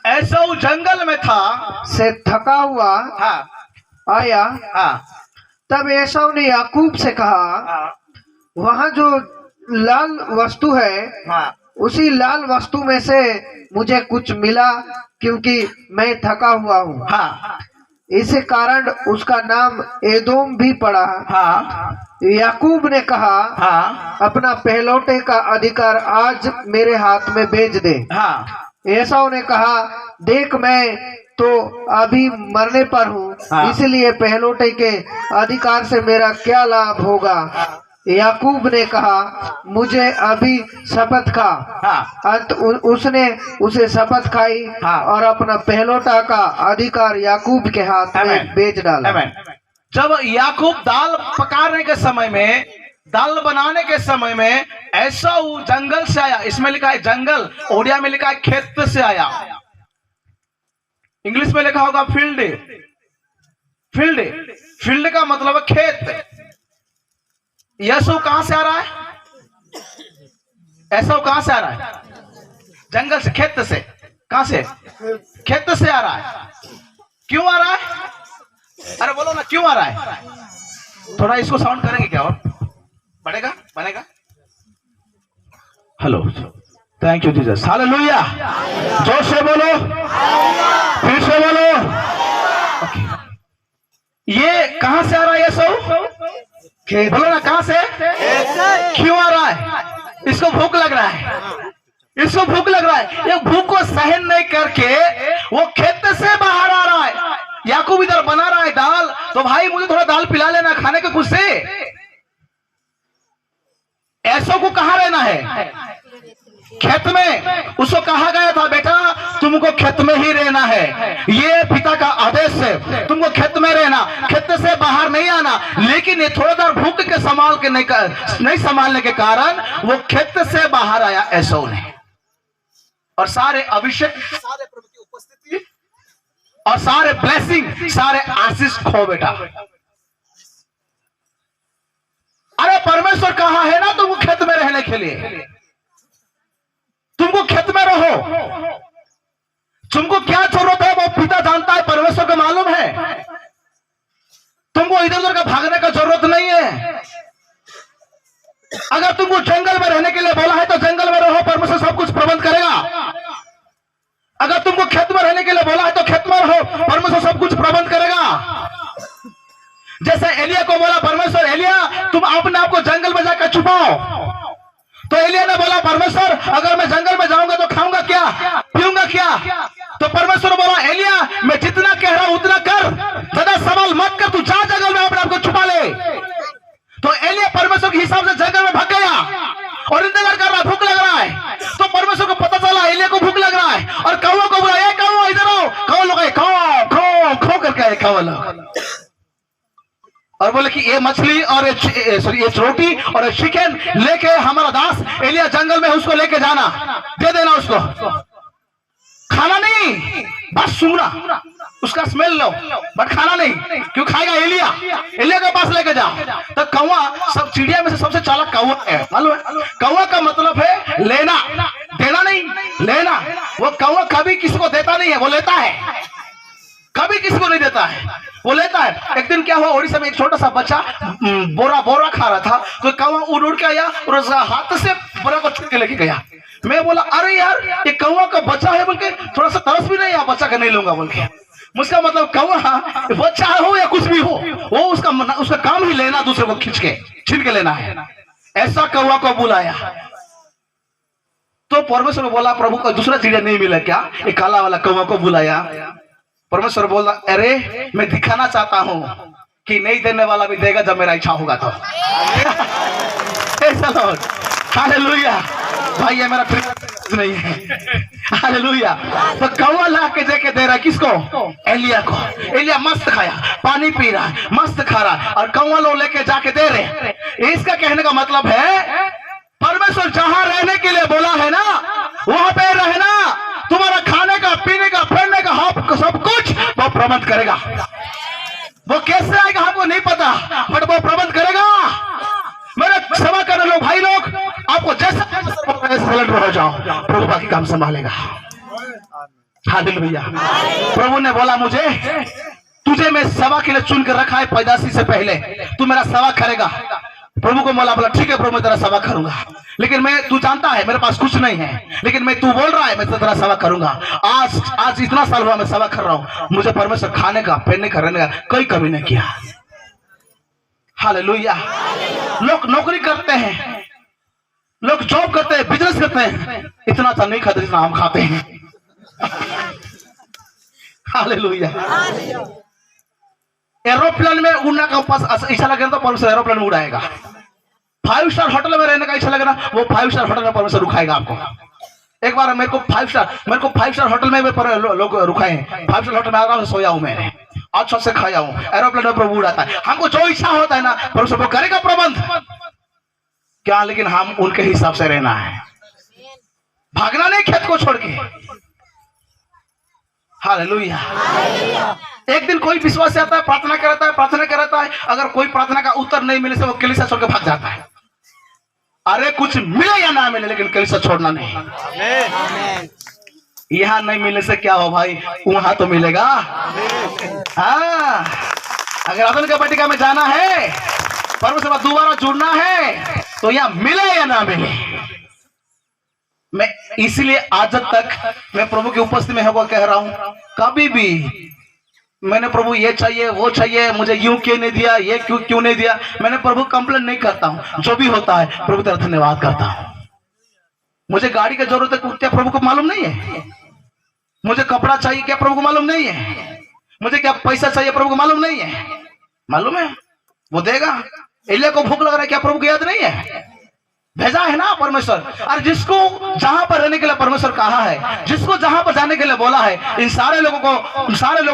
एसाऊ जंगल में था से थका हुआ हाँ। आया। हाँ। तब एसाऊ ने याकूब से कहा, हाँ। वहाँ जो लाल वस्तु है, हाँ। उसी लाल वस्तु में से मुझे कुछ मिला, क्योंकि मैं थका हुआ हूँ। हाँ। इसी कारण उसका नाम एदोम भी पड़ा। हाँ। याकूब ने कहा, हाँ। अपना पहलौठे का अधिकार आज मेरे हाथ में भेज दे। हाँ। एसाऊ ने कहा, देख मैं तो अभी मरने पर हूँ, हाँ। इसलिए पहलौठे के अधिकार से मेरा क्या लाभ होगा? याकूब ने कहा, मुझे अभी शपथ खा। हाँ। उसने उसे शपथ खाई। हाँ। और अपना पहलौठा का अधिकार याकूब के हाथ में बेच डाला। आमीन। जब याकूब दाल पकाने के समय में, दाल बनाने के समय में एसाऊ जंगल से आया। इसमें लिखा है जंगल, ओडिया में लिखा है खेत से आया, इंग्लिश में लिखा होगा फील्ड। फील्ड, फील्ड का मतलब है खेत। एसाऊ कहां से आ रहा है? एसाऊ कहां से आ रहा है? जंगल से, खेत से। कहां से? खेत से आ रहा है। क्यों आ रहा है? अरे बोलो ना, क्यों आ रहा है? थोड़ा इसको साउंड करेंगे क्या? और बढ़ेगा, बनेगा? Hello, thank you Jesus, hallelujah. जोर से बोलो, फिर से बोलो। ये कहां से आ रहा है? एसाऊ बोलो ना, कहां से? क्यों आ रहा है? इसको भूख लग रहा है। इसको भूख लग रहा है। ये भूख को सहन नहीं करके वो खेत से बाहर आ रहा है। याकूब इधर बना रहा है दाल, तो भाई मुझे थोड़ा दाल पिला लेना, खाने के कुछ से। एसाऊ को कहां रहना है? खेत में। उसको कहा गया था, बेटा तुमको खेत में ही रहना है, ये पिता का आदेश है, तुमको खेत में रहना, खेत से बाहर नहीं आना। लेकिन ये थोड़ा देर भूख के संभाल के नहीं संभालने के कारण वो खेत से बाहर आया एसाऊ ने। और सारे अभिषेक, सारे प्रभु की उपस्थिति और सारे ब्लेसिंग, सारे आशीष खो बेटा। अरे परमेश्वर कहा है ना तुमको खेत में रहने के लिए, तुमको खेत में रहो। तुमको क्या जरूरत है वो पिता जानता है, परमेश्वर को मालूम है। तुमको इधर उधर का भागने का जरूरत नहीं है। अगर तुमको जंगल में रहने के लिए बोला है तो जंगल में रहो, परमेश्वर सब कुछ प्रबंध करेगा। अगर तुमको खेत में रहने के लिए बोला है तो खेत में रहो, परमेश्वर सब कुछ प्रबंध करेगा। जैसे एलिया को बोला परमेश्वर, एलिया तुम अपने आप को जंगल में जाकर छुपाओ, तो एलिया ने बोला परमेश्वर अगर मैं जंगल में जाऊंगा तो खाऊंगा क्या, पीऊंगा क्या? तो परमेश्वर बोला एलिया मैं जितना कह रहा हूं उतना कर, ज्यादा सवाल मत कर, तू जा जंगल में अपने आप को छुपा ले। तो एलिया परमेश्वर के हिसाब से जंगल में भाग गया और इंतजार कर रहा, भूख लग रहा है। तो परमेश्वर को पता चला एलिया को भूख लग रहा है और कौवा को बुलाया, कौवा इधर आओ। कौवा लोग खो खो खो करके आए कौवा लोग, और बोले कि ये मछली और ये रोटी और चिकन लेके हमारा दास एलिया जंगल में, उसको लेके जाना, दे देना उसको। खाना नहीं, बस सूंघना, उसका स्मेल लो। बट खाना नहीं। क्यों खाएगा? एलिया, एलिया के पास लेके जाओ। तो कौवा सब चिड़िया में से सबसे चालाक कौवा है, मालूम है? कौवा का मतलब है लेना, देना नहीं, लेना। वो कौवा कभी किसी को देता नहीं है, वो लेता है, कभी किसी को नहीं देता है, वो लेता है। एक दिन क्या हुआ, उड़ीसा में एक छोटा सा बच्चा बोरा खा रहा था, तो कौवा उड़ उड़ के आया और उसका हाथ से बोरा को छुट के लेके गया। मैं बोला अरे यार ये कौवा का बच्चा है, बोल के थोड़ा सा तरस भी नहीं, बच्चा का नहीं लूंगा बोल के। उसका मतलब कौवा बच्चा हो या कुछ भी हो, वो उसका काम ही लेना, दूसरे को खींच के छीन के लेना है। ऐसा कौवा को बुलाया तो परमेश्वर बोला प्रभु को दूसरा चिड़िया नहीं मिला क्या? ये काला वाला कौवा को बुलाया। परमेश्वर बोला अरे मैं दिखाना चाहता हूँ कि नहीं देने वाला भी देगा जब मेरा इच्छा होगा तो। हालेलुया भाई, ये मेरा नहीं है। हालेलुया। तो कौवा ला के देके दे रहा है किसको? एलिया को। एलिया मस्त खाया, पानी पी रहा है, मस्त खा रहा है, और कौवा लोग लेके जाके दे रहे। इसका कहने का मतलब है परमेश्वर जहां रहने के लिए बोला है ना, वहां पे रहना। तुम्हारा खाने का, पीने का, पहनने का, सब कुछ वो प्रबंध करेगा। वो कैसे आएगा हमको नहीं पता, बट वो प्रबंध करेगा। मेरे सेवा करने लोग, भाई लोग, आपको जैसा सिलेंडर हो जाओ, प्रभु बाकी काम संभालेगा। हालेलुया। प्रभु ने बोला मुझे, तुझे मैं सेवा के लिए चुन कर रखा है पैदाशी से पहले, तू मेरा सेवा करेगा। प्रभु को बोला ठीक है प्रभु मैं तेरा सेवा करूंगा, लेकिन मैं, तू जानता है मेरे पास कुछ नहीं है, लेकिन मैं, तू बोल रहा है मैं तेरा सेवा करूंगा। आज इतना साल हुआ मैं सेवा कर रहा हूं, मुझे परमेश्वर खाने का, पहनने का, रहने का कोई कमी नहीं किया। हालेलुया। लोग नौकरी करते हैं, लोग जॉब करते हैं, बिजनेस करते हैं, इतना तो नहीं खाते जितना हम खाते हैं। हालेलुया। एरोप्लेन में उड़ना का पास इच्छा लगे तो परमेश्वर एरोप्लेन में उड़ाएगा। 5 स्टार होटल में रहने का इच्छा लगे ना, वो 5 स्टार होटल में परमेश्वर रुकाएगा आपको। एक बार मेरे को 5 स्टार होटल में लोग रुकाए हैं। 5 स्टार होटल में आराम से सोया हूं, मैंने अच्छा से खाया हूं, एरोप्लेन में प्रभु उड़ाता है। हमको जो इच्छा होता है ना परमेश्वर वो करेगा प्रबंध क्या, लेकिन हम उनके हिसाब से रहना है, भागना नहीं खेत को छोड़ के। हालेलुया। एक दिन कोई विश्वास आता है, प्रार्थना कराता है, अगर कोई प्रार्थना का उत्तर नहीं मिले से वो कलीसिया छोड़ के भाग जाता है। अरे कुछ मिले या ना मिले, लेकिन कलीसिया छोड़ना नहीं। यहाँ नहीं मिलने से क्या हो भाई, वहां तो मिलेगा। हाँ, अगर आधुनिक का बटिका में जाना है, परमेश्वर से दोबारा जुड़ना है, तो यहाँ मिले या ना मिले। मैं इसीलिए आज तक मैं प्रभु की उपस्थिति में होकर कह रहा हूं, कभी भी मैंने प्रभु ये चाहिए वो चाहिए, मुझे यूं क्यों नहीं दिया, ये क्यों नहीं दिया, मैंने प्रभु कंप्लेन नहीं करता हूं। जो भी होता है प्रभु तेरा धन्यवाद करता हूं। मुझे गाड़ी की जरूरत है क्या प्रभु को मालूम नहीं है? मुझे कपड़ा चाहिए क्या प्रभु को मालूम नहीं है? मुझे क्या पैसा चाहिए प्रभु को मालूम नहीं है? मालूम है, वो देगा। एलिया को भूख लग रहा है क्या प्रभु को याद नहीं है? भेजा है ना परमेश्वर। और जिसको जहां पर रहने के लिए परमेश्वर कहा है, जिसको जहां पर जाने के लिए बोला है, इन सारे लोगों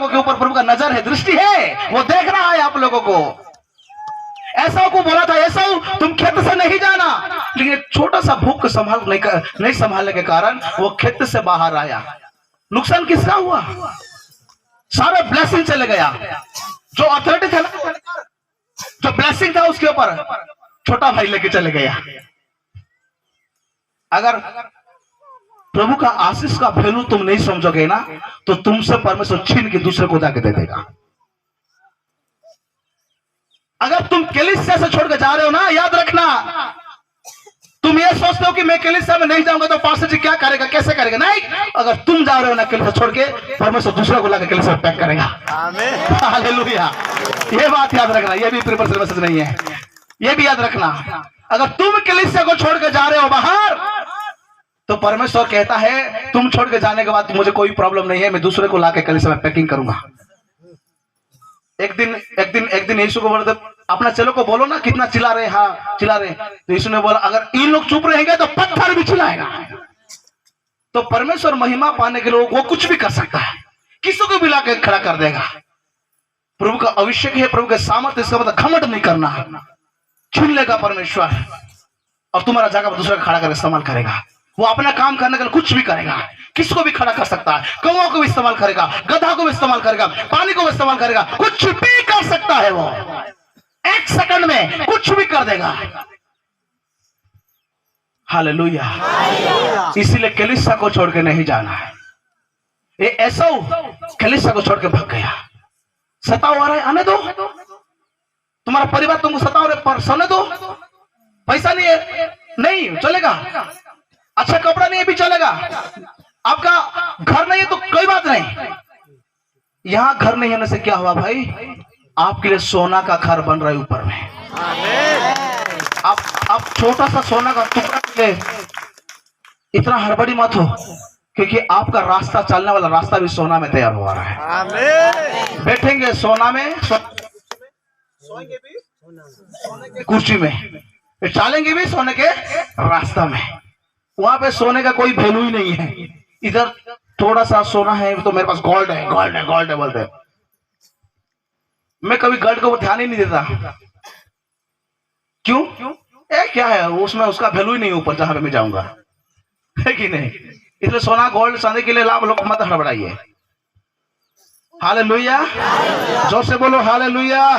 के ऊपर प्रभु का नजर है, दृष्टि है, वो देख रहा है आप लोगों को। ऐसा को बोला था, ऐसा तुम खेत से नहीं जाना, लेकिन एक छोटा सा भूख को नहीं संभालने के कारण वो खेत से बाहर आया। नुकसान किसका हुआ? सारा ब्लेसिंग चले गया। जो अथॉरिटी था ना, जो ब्लेसिंग था उसके ऊपर छोटा भाई लेके चले गया। अगर प्रभु का आशीष का वैल्यू तुम नहीं समझोगे ना, तो तुमसे परमेश्वर छीन के दूसरे को जाके दे देगा। अगर तुम कलीसिया से छोड़ के जा रहे हो ना, याद रखना, तुम ये सोचते हो कि मैं कलीसिया में नहीं जाऊंगा तो पास्टर जी क्या करेगा, कैसे करेगा। नहीं, अगर तुम जा रहे हो ना कलीसिया छोड़ के, परमेश्वर दूसरे को लाके कलीसिया में पैक करेगा। आमीन, हालेलुया। ये बात याद रखना, ये भी प्रिपरेशन मैसेज नहीं है, ये भी याद रखना। अगर तुम कलीसिया को छोड़ के जा रहे हो बाहर, तो परमेश्वर कहता है तुम छोड़ के जाने के बाद मुझे कोई प्रॉब्लम नहीं है, मैं दूसरे को लाके कलीसिया में पैकिंग करूंगा। एक दिन यीशु को बोलते, अपना चेलों को बोलो ना, कितना चिल्ला रहे, हाँ चिल्ला रहे। तो यीशु ने बोला अगर इन लोग चुप रहेंगे तो पत्थर भी चिल्लाएगा। तो परमेश्वर महिमा पाने के लिए वो कुछ भी कर सकता है, किसी को भी लाके खड़ा कर देगा। प्रभु का अभिषेक है, प्रभु के सामर्थ्य, इसका मतलब घमंड नहीं करना। छीन लेगा परमेश्वर और तुम्हारा जगह पर दूसरा खड़ा करके इस्तेमाल करेगा। वो अपना काम करने के लिए कुछ भी करेगा, किसको भी खड़ा कर सकता है, कौवा को भी इस्तेमाल करेगा, गधा को भी इस्तेमाल करेगा, पानी को भी इस्तेमाल करेगा, कुछ भी कर सकता है वो, एक सेकंड में कुछ भी कर देगा। हालेलुया। इसीलिए कलीसिया को छोड़ के नहीं जाना है। ये ऐसा कलीसिया को छोड़ के भाग गया। सताओ आ रहा है, आने दो। तुम्हारा परिवार तुमको सताओ रहे पर सोने दो। पैसा नहीं है, नहीं चलेगा। अच्छा कपड़ा नहीं है भी चलेगा। आपका घर नहीं है तो कोई बात नहीं। यहां घर नहीं होने से क्या हुआ भाई, आपके लिए सोना का घर बन रहा है ऊपर में। आप छोटा सा सोना का टुकड़ा ले, इतना हड़बड़ी मत हो, क्योंकि आपका रास्ता, चलने वाला रास्ता भी सोना में तैयार हो रहा है। बैठेंगे सोना में, सोएंगे भी कुर्सी में, चलेंगे भी सोने के रास्ता में। वहां पे सोने का कोई वैल्यू ही नहीं है। इधर थोड़ा सा सोना है तो मेरे पास गोल्ड है, गोल्ड है, गोल्ड है बोलते हैं। मैं कभी गोल्ड को ध्यान ही नहीं देता। क्यों? क्या है उसमें, उसका वैल्यू ही नहीं ऊपर जहां पे मैं जाऊंगा, है कि नहीं? इसलिए सोना गोल्ड चांदी के लिए लाभ लोग मत हड़बड़ाइए। हालेलुया। जोर से बोलो हालेलुया,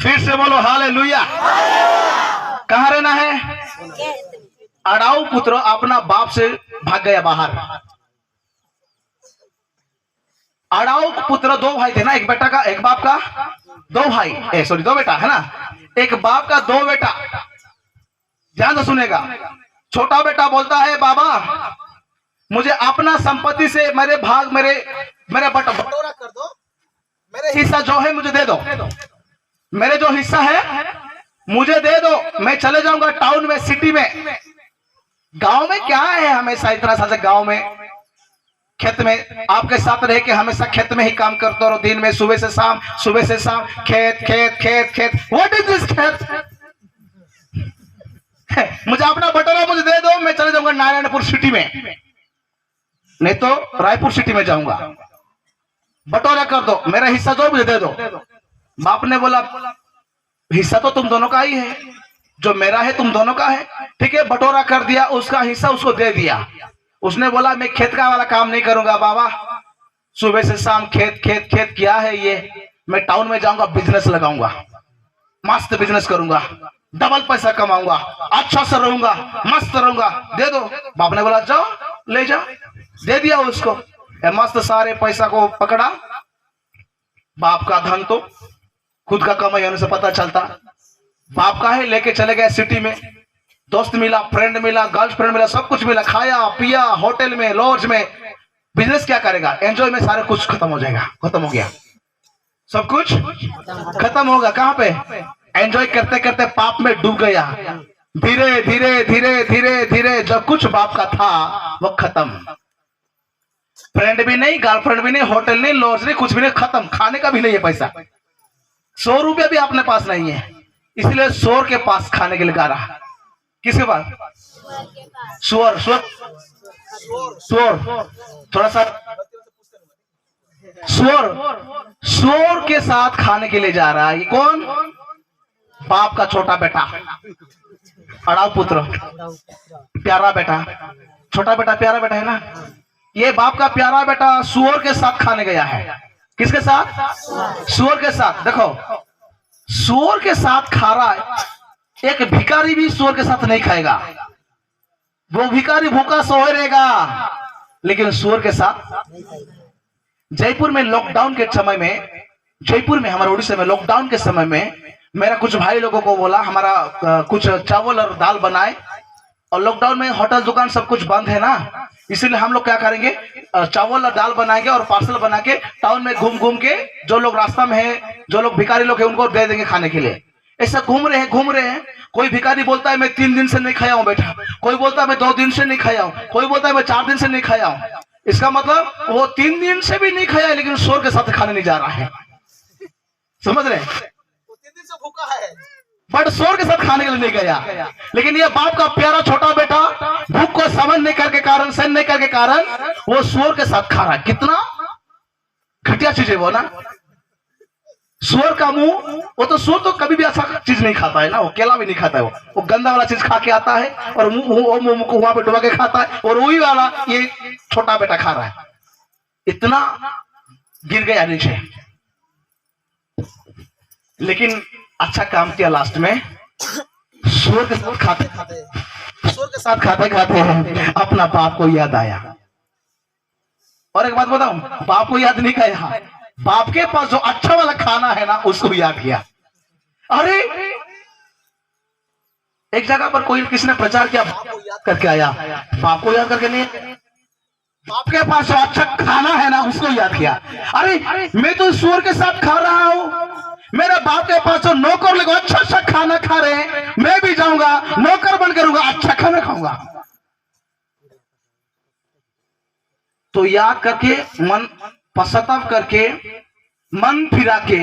फिर से बोलो हालेलुया। कहां रहना है? अड़ाऊ पुत्र अपना बाप से भाग गया बाहर। अड़ाऊ पुत्र दो भाई थे ना, एक बेटा का एक बाप का, दो भाई, सॉरी दो बेटा है ना, एक बाप का दो बेटा। ध्यान से सुनेगा। छोटा बेटा बोलता है बाबा मुझे अपना संपत्ति से मेरे भाग, मेरे बटोरा कर दो, मेरे हिस्सा जो है मुझे दे दो, मेरे जो हिस्सा है मुझे दे दो। मैं चले जाऊंगा टाउन में, सिटी में। गांव में क्या है, हमेशा इतना सा गांव में खेत में आपके साथ रह के हमेशा खेत में ही काम करते रहो। दिन में सुबह से शाम, सुबह से शाम, खेत खेत खेत खेत। व्हाट इज दिस खेत? मुझे अपना बटोरा मुझे दे दो, मैं चले जाऊंगा नारायणपुर सिटी में, नहीं तो रायपुर सिटी में जाऊंगा। बटोरा कर दो, मेरा हिस्सा जो मुझे दे दो। बाप ने बोला हिस्सा तो तुम दोनों का ही है, जो मेरा है तुम दोनों का है। ठीक है, बटोरा कर दिया, उसका हिस्सा उसको दे दिया। उसने बोला मैं खेत का वाला काम नहीं करूंगा बाबा, सुबह से शाम खेत खेत खेत क्या है ये। मैं टाउन में जाऊंगा, बिजनेस लगाऊंगा, मस्त बिजनेस करूंगा, डबल पैसा कमाऊंगा, अच्छा से रहूंगा, मस्त रहूंगा, दे दो। बाप ने बोला जाओ ले जाओ, दे दिया उसको। मस्त सारे पैसा को पकड़ा। बाप का धन तो खुद का कमाई होने से पता चलता बाप का है। लेके चले गए सिटी में, दोस्त मिला, फ्रेंड मिला, गर्लफ्रेंड मिला, सब कुछ मिला, खाया पिया, होटल में, लॉज में। बिजनेस क्या करेगा, एंजॉय में सारे कुछ खत्म हो जाएगा। खत्म हो गया, सब कुछ खत्म होगा। कहां पे? एंजॉय करते करते पाप में डूब गया। धीरे धीरे धीरे धीरे धीरे जो कुछ बाप का था वो खत्म। फ्रेंड भी नहीं, गर्लफ्रेंड भी नहीं, होटल नहीं, लॉज नहीं, कुछ भी नहीं, खत्म। खाने का भी नहीं है पैसा, 100 रुपया भी अपने पास नहीं है। इसलिए शोर के पास खाने के लिए गा रहा। किसके पास? सुअर। सुअर सुअर थोड़ा सा सुअर के साथ खाने के लिए जा रहा है। ये कौन? बाप का छोटा बेटा, अड़ाऊ पुत्र, प्यारा बेटा। छोटा बेटा प्यारा बेटा है ना। ये बाप का प्यारा बेटा सुअर के साथ खाने गया है। किसके साथ? सुअर के साथ। देखो सुअर के साथ खा रहा है। एक भिखारी भी सुअर के साथ नहीं खाएगा। वो भिखारी भूखा सोए रहेगा, लेकिन सुअर के साथ। जयपुर में लॉकडाउन के समय में, जयपुर में हमारे उड़ीसा में लॉकडाउन के समय में मेरा कुछ भाई लोगों को बोला हमारा कुछ चावल और दाल बनाए। और लॉकडाउन में होटल दुकान सब कुछ बंद है ना, इसीलिए हम लोग क्या करेंगे, चावल और दाल बनाएंगे और पार्सल बना के टाउन में घूम घूम के जो लोग रास्ता में है, जो लोग भिखारी लोग हैं, उनको दे देंगे खाने के लिए। ऐसा घूम रहे हैं। कोई भिखारी बोलता है मैं 3 दिन से नहीं खाया हूं बेटा, कोई बोलता है मैं 2 दिन से नहीं खाया हूं, कोई बोलता है मैं 4 दिन से नहीं खाया हूं। इसका मतलब वो 3 दिन से भी नहीं खाया, लेकिन शोर के साथ खाने नहीं जा रहा है। समझ रहे? वो 3 दिन से भूखा है, बट शोर के साथ खाने के लिए नहीं गया। लेकिन ये बाप का प्यारा छोटा बेटा भूख को समझ नहीं करके कारण, सहन नहीं करके कारण, वो शोर के साथ खा रहा है। कितना घटिया चीज है वो ना। सुअर का मुंह, वो तो सुअर तो कभी भी अच्छा चीज नहीं खाता है ना, वो केला भी नहीं खाता है, वो गंदा वाला चीज खा के आता है और मुंह को वहां पे डुबा के खाता है, और वही वाला ये छोटा बेटा खा रहा है। इतना गिर गया नीचे, लेकिन अच्छा काम किया। लास्ट में सुअर के साथ खाते खाते अपना बाप को याद आया। और एक बात बताऊं, बाप को याद नहीं किया, बाप के पास जो अच्छा वाला खाना है ना उसको याद किया। अरे एक जगह पर कोई किसी ने प्रचार किया, बाप को याद करके आया, बाप को याद करके नहीं, बाप के पास जो अच्छा खाना है ना उसको याद किया। अरे मैं तो सुअर के साथ खा रहा हूं, मेरे बाप के पास जो नौकर लोग अच्छा अच्छा खाना खा रहे हैं, मैं भी जाऊंगा नौकर बन करूंगा, अच्छा खाना खाऊंगा। तो याद करके मन पश्चाताप करके मन फिरा के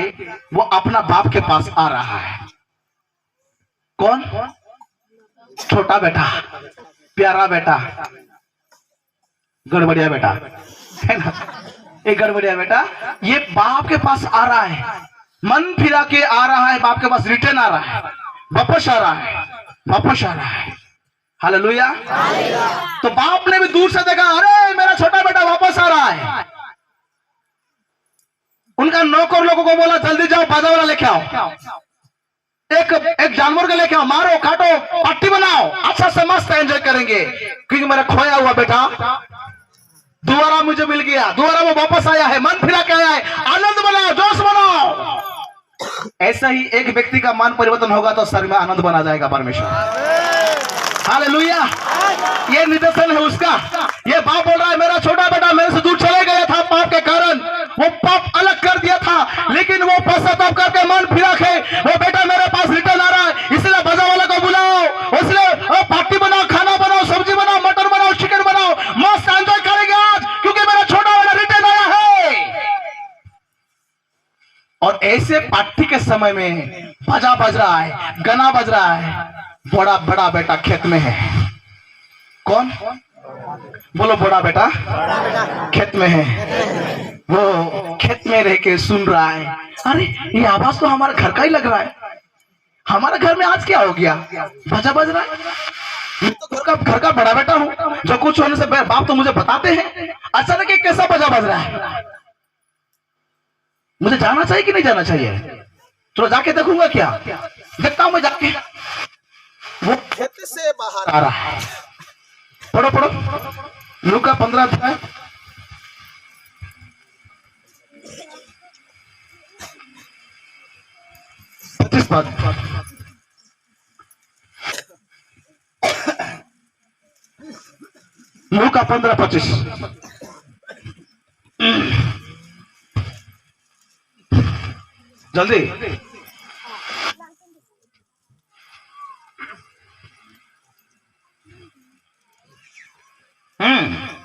वो अपना बाप के पास आ रहा है। कौन? छोटा बेटा, प्यारा बेटा, गड़बड़िया बेटा है ना, एक गड़बड़िया बेटा ये बाप के पास आ रहा है, मन फिरा के आ रहा है, बाप के पास रिटर्न आ रहा है, वापस आ रहा है, वापस आ रहा है। हालेलुया। तो बाप ने भी दूर से देखा, अरे मेरा छोटा बेटा वापस आ रहा है। उनका नौकर लोगों को बोला, जल्दी जाओ बाजा वाला लेके आओ, एक जानवर को लेके आओ, मारो काटो पट्टी बनाओ, अच्छा से मस्त एंजॉय करेंगे, क्योंकि मेरा खोया हुआ बेटा दोबारा मुझे मिल गया, दोबारा वो वापस आया है, मन फिरा के आया है, आनंद बनाओ, जोश बनाओ। ऐसा ही एक व्यक्ति का मन परिवर्तन होगा तो सर में आनंद बना जाएगा परमेश्वर। हालेलुया। ये निदर्शन है उसका। ये बाप बोल रहा है, मेरा छोटा बेटा मेरे से दूर चले गया था पाप के कारण, वो पाप अलग कर दिया था, लेकिन वो पश्चाताप करके मन फिरा के वो बेटा मेरे पास रिटर्न आ रहा है, इसलिए बाजा वाला को बुलाओ, इसलिए पार्टी बनाओ, खाना बनाओ, सब्जी बनाओ, मटन बनाओ, चिकन बनाओ, मस्त एंजॉय करेंगे आज, क्योंकि मेरा छोटा बेटा रिटर्न आया है। और ऐसे पार्टी के समय में बाजा बज रहा है, गाना बज रहा है, बड़ा बेटा खेत में है। कौन? बोलो, बड़ा बेटा खेत में है। वो खेत में रह के सुन रहा है, अरे ये आवाज तो हमारे घर का ही लग रहा है, हमारे घर में आज क्या हो गया, बाजा बज रहा है, मैं तो घर का बड़ा बेटा हूं, जो कुछ होने से बाप तो मुझे बताते हैं, अचानक कैसा बाजा बज रहा है, मुझे जाना चाहिए कि नहीं जाना चाहिए? तो जाके देखूंगा, क्या देखता हूं मैं जाके, वो खेत से बाहर आ रहा है। पढ़ो पढ़ो, लूका 15 अध्याय 25 पद। लूका 15:25। जल्दी।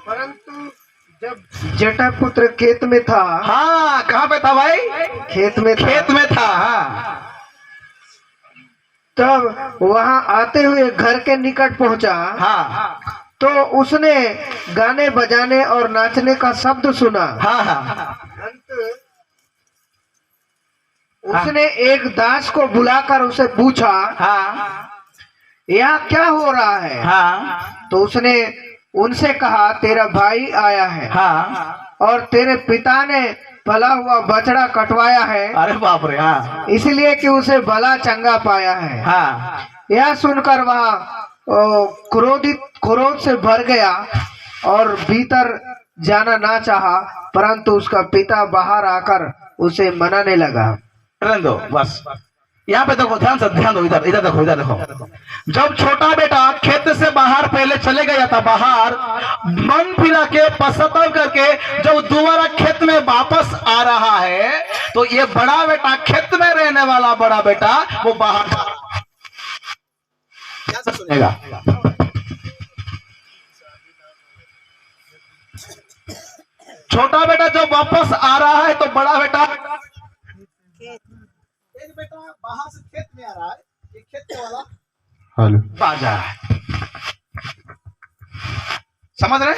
परंतु जब जटा पुत्र खेत में था, हाँ, कहाँ पे था भाई? खेत में था। हाँ। तब वहां आते हुए घर के निकट पहुंचा, हाँ। तो उसने गाने बजाने और नाचने का शब्द सुना। हाँ। उसने एक दास को बुलाकर उसे पूछा, हाँ। यहाँ क्या हो रहा है? हाँ। तो उसने उनसे कहा, तेरा भाई आया है, हाँ। और तेरे पिता ने पला हुआ बछड़ा कटवाया है, अरे बाप रे। हाँ। इसलिए कि उसे भला चंगा पाया है। हाँ। यह सुनकर वह क्रोध से भर गया और भीतर जाना ना चाहा, परंतु उसका पिता बाहर आकर उसे मनाने लगा। रहने दो बस। यहाँ पे देखो, ध्यान दो, इधर देखो। जब छोटा बेटा खेत से बाहर पहले चले गया था, बाहर मन फिरा के पश्चाताप करके जब दोबारा खेत में वापस आ रहा है, तो ये बड़ा बेटा, खेत में रहने वाला बड़ा बेटा, वो बाहर क्या सुनेगा? छोटा बेटा जब वापस आ रहा है तो बड़ा बेटा, एक बेटा बाहर से खेत में आ रहा है, एक खेत वाला बाजा है। समझ रहे?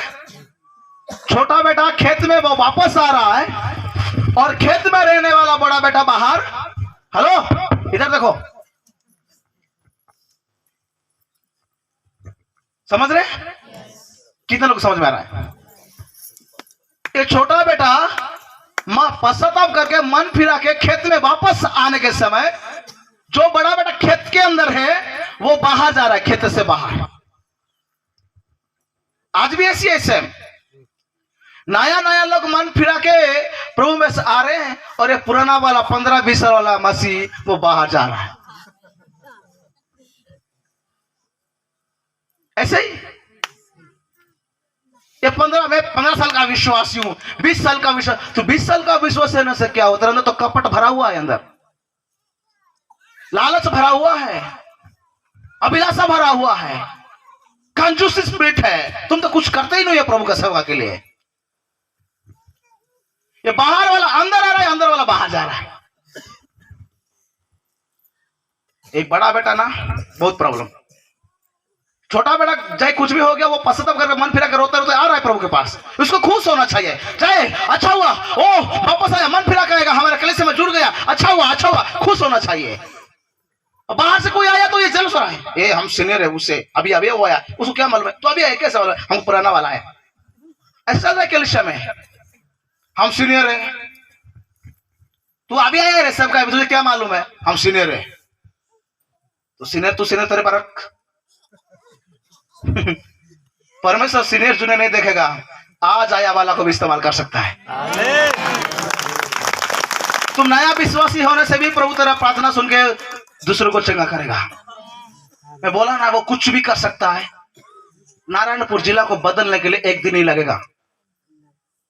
छोटा बेटा खेत में वो वापस आ रहा है और खेत में रहने वाला बड़ा बेटा बाहर। हेलो, इधर देखो, समझ रहे? कितने लोग समझ में आ रहा है? ये छोटा बेटा मां पश्चाताप करके मन फिरा के खेत में वापस आने के समय जो बड़ा बेटा खेत के अंदर है वो बाहर जा रहा है, खेत से बाहर। आज भी ऐसी है सेम। नया नया लोग मन फिरा के प्रभु में से आ रहे हैं और ये पुराना वाला 15-20 साल वाला मसीह वो बाहर जा रहा है। ऐसे ही ये 15 साल का विश्वासी हूं, 20 साल का विश्वास, तो 20 साल का विश्वास रहने से क्या होता है? अंदर तो कपट भरा हुआ है, अंदर लालच भरा हुआ है, अभिलाषा भरा हुआ है, कंजूसी स्पिरिट है। तुम तो कुछ करते ही नहीं है प्रभु का सेवा के लिए। ये बाहर वाला अंदर आ रहा है, अंदर वाला बाहर जा रहा है। एक बड़ा बेटा ना बहुत प्रॉब्लम, छोटा बेटा चाहे कुछ भी हो गया वो पश्चाताप करके मन फिरा कर रोते रोते आ रहा है प्रभु के पास। उसको खुश होना चाहिए, चाहे अच्छा हुआ, ओ वापस आया, मन फिरा करेगा, हमारे कलीसिया में जुड़ गया, अच्छा हुआ, अच्छा हुआ, खुश होना चाहिए। बाहर से कोई आया तो ये जलस रहा है, ये हम सीनियर है उससे, अभी अभी वो आया, उसको क्या मालूम है? तो अभी आया कैसे मालूम? हम पुराना वाला है। ऐसा चल रहा है कलीसिया में, हम सीनियर है, तू अभी आया रे, सबका तुझे क्या मालूम है? हम सीनियर है। तो सीनियर तू सीनियर तेरे पर रख। परमेश्वर सीनियर जूनियर नहीं देखेगा, आज आया वाला को भी इस्तेमाल कर सकता है। तुम नया विश्वासी होने से भी प्रभु तेरा प्रार्थना सुन के दूसरों को चंगा करेगा। मैं बोला ना, वो कुछ भी कर सकता है। नारायणपुर जिला को बदलने के लिए एक दिन ही लगेगा।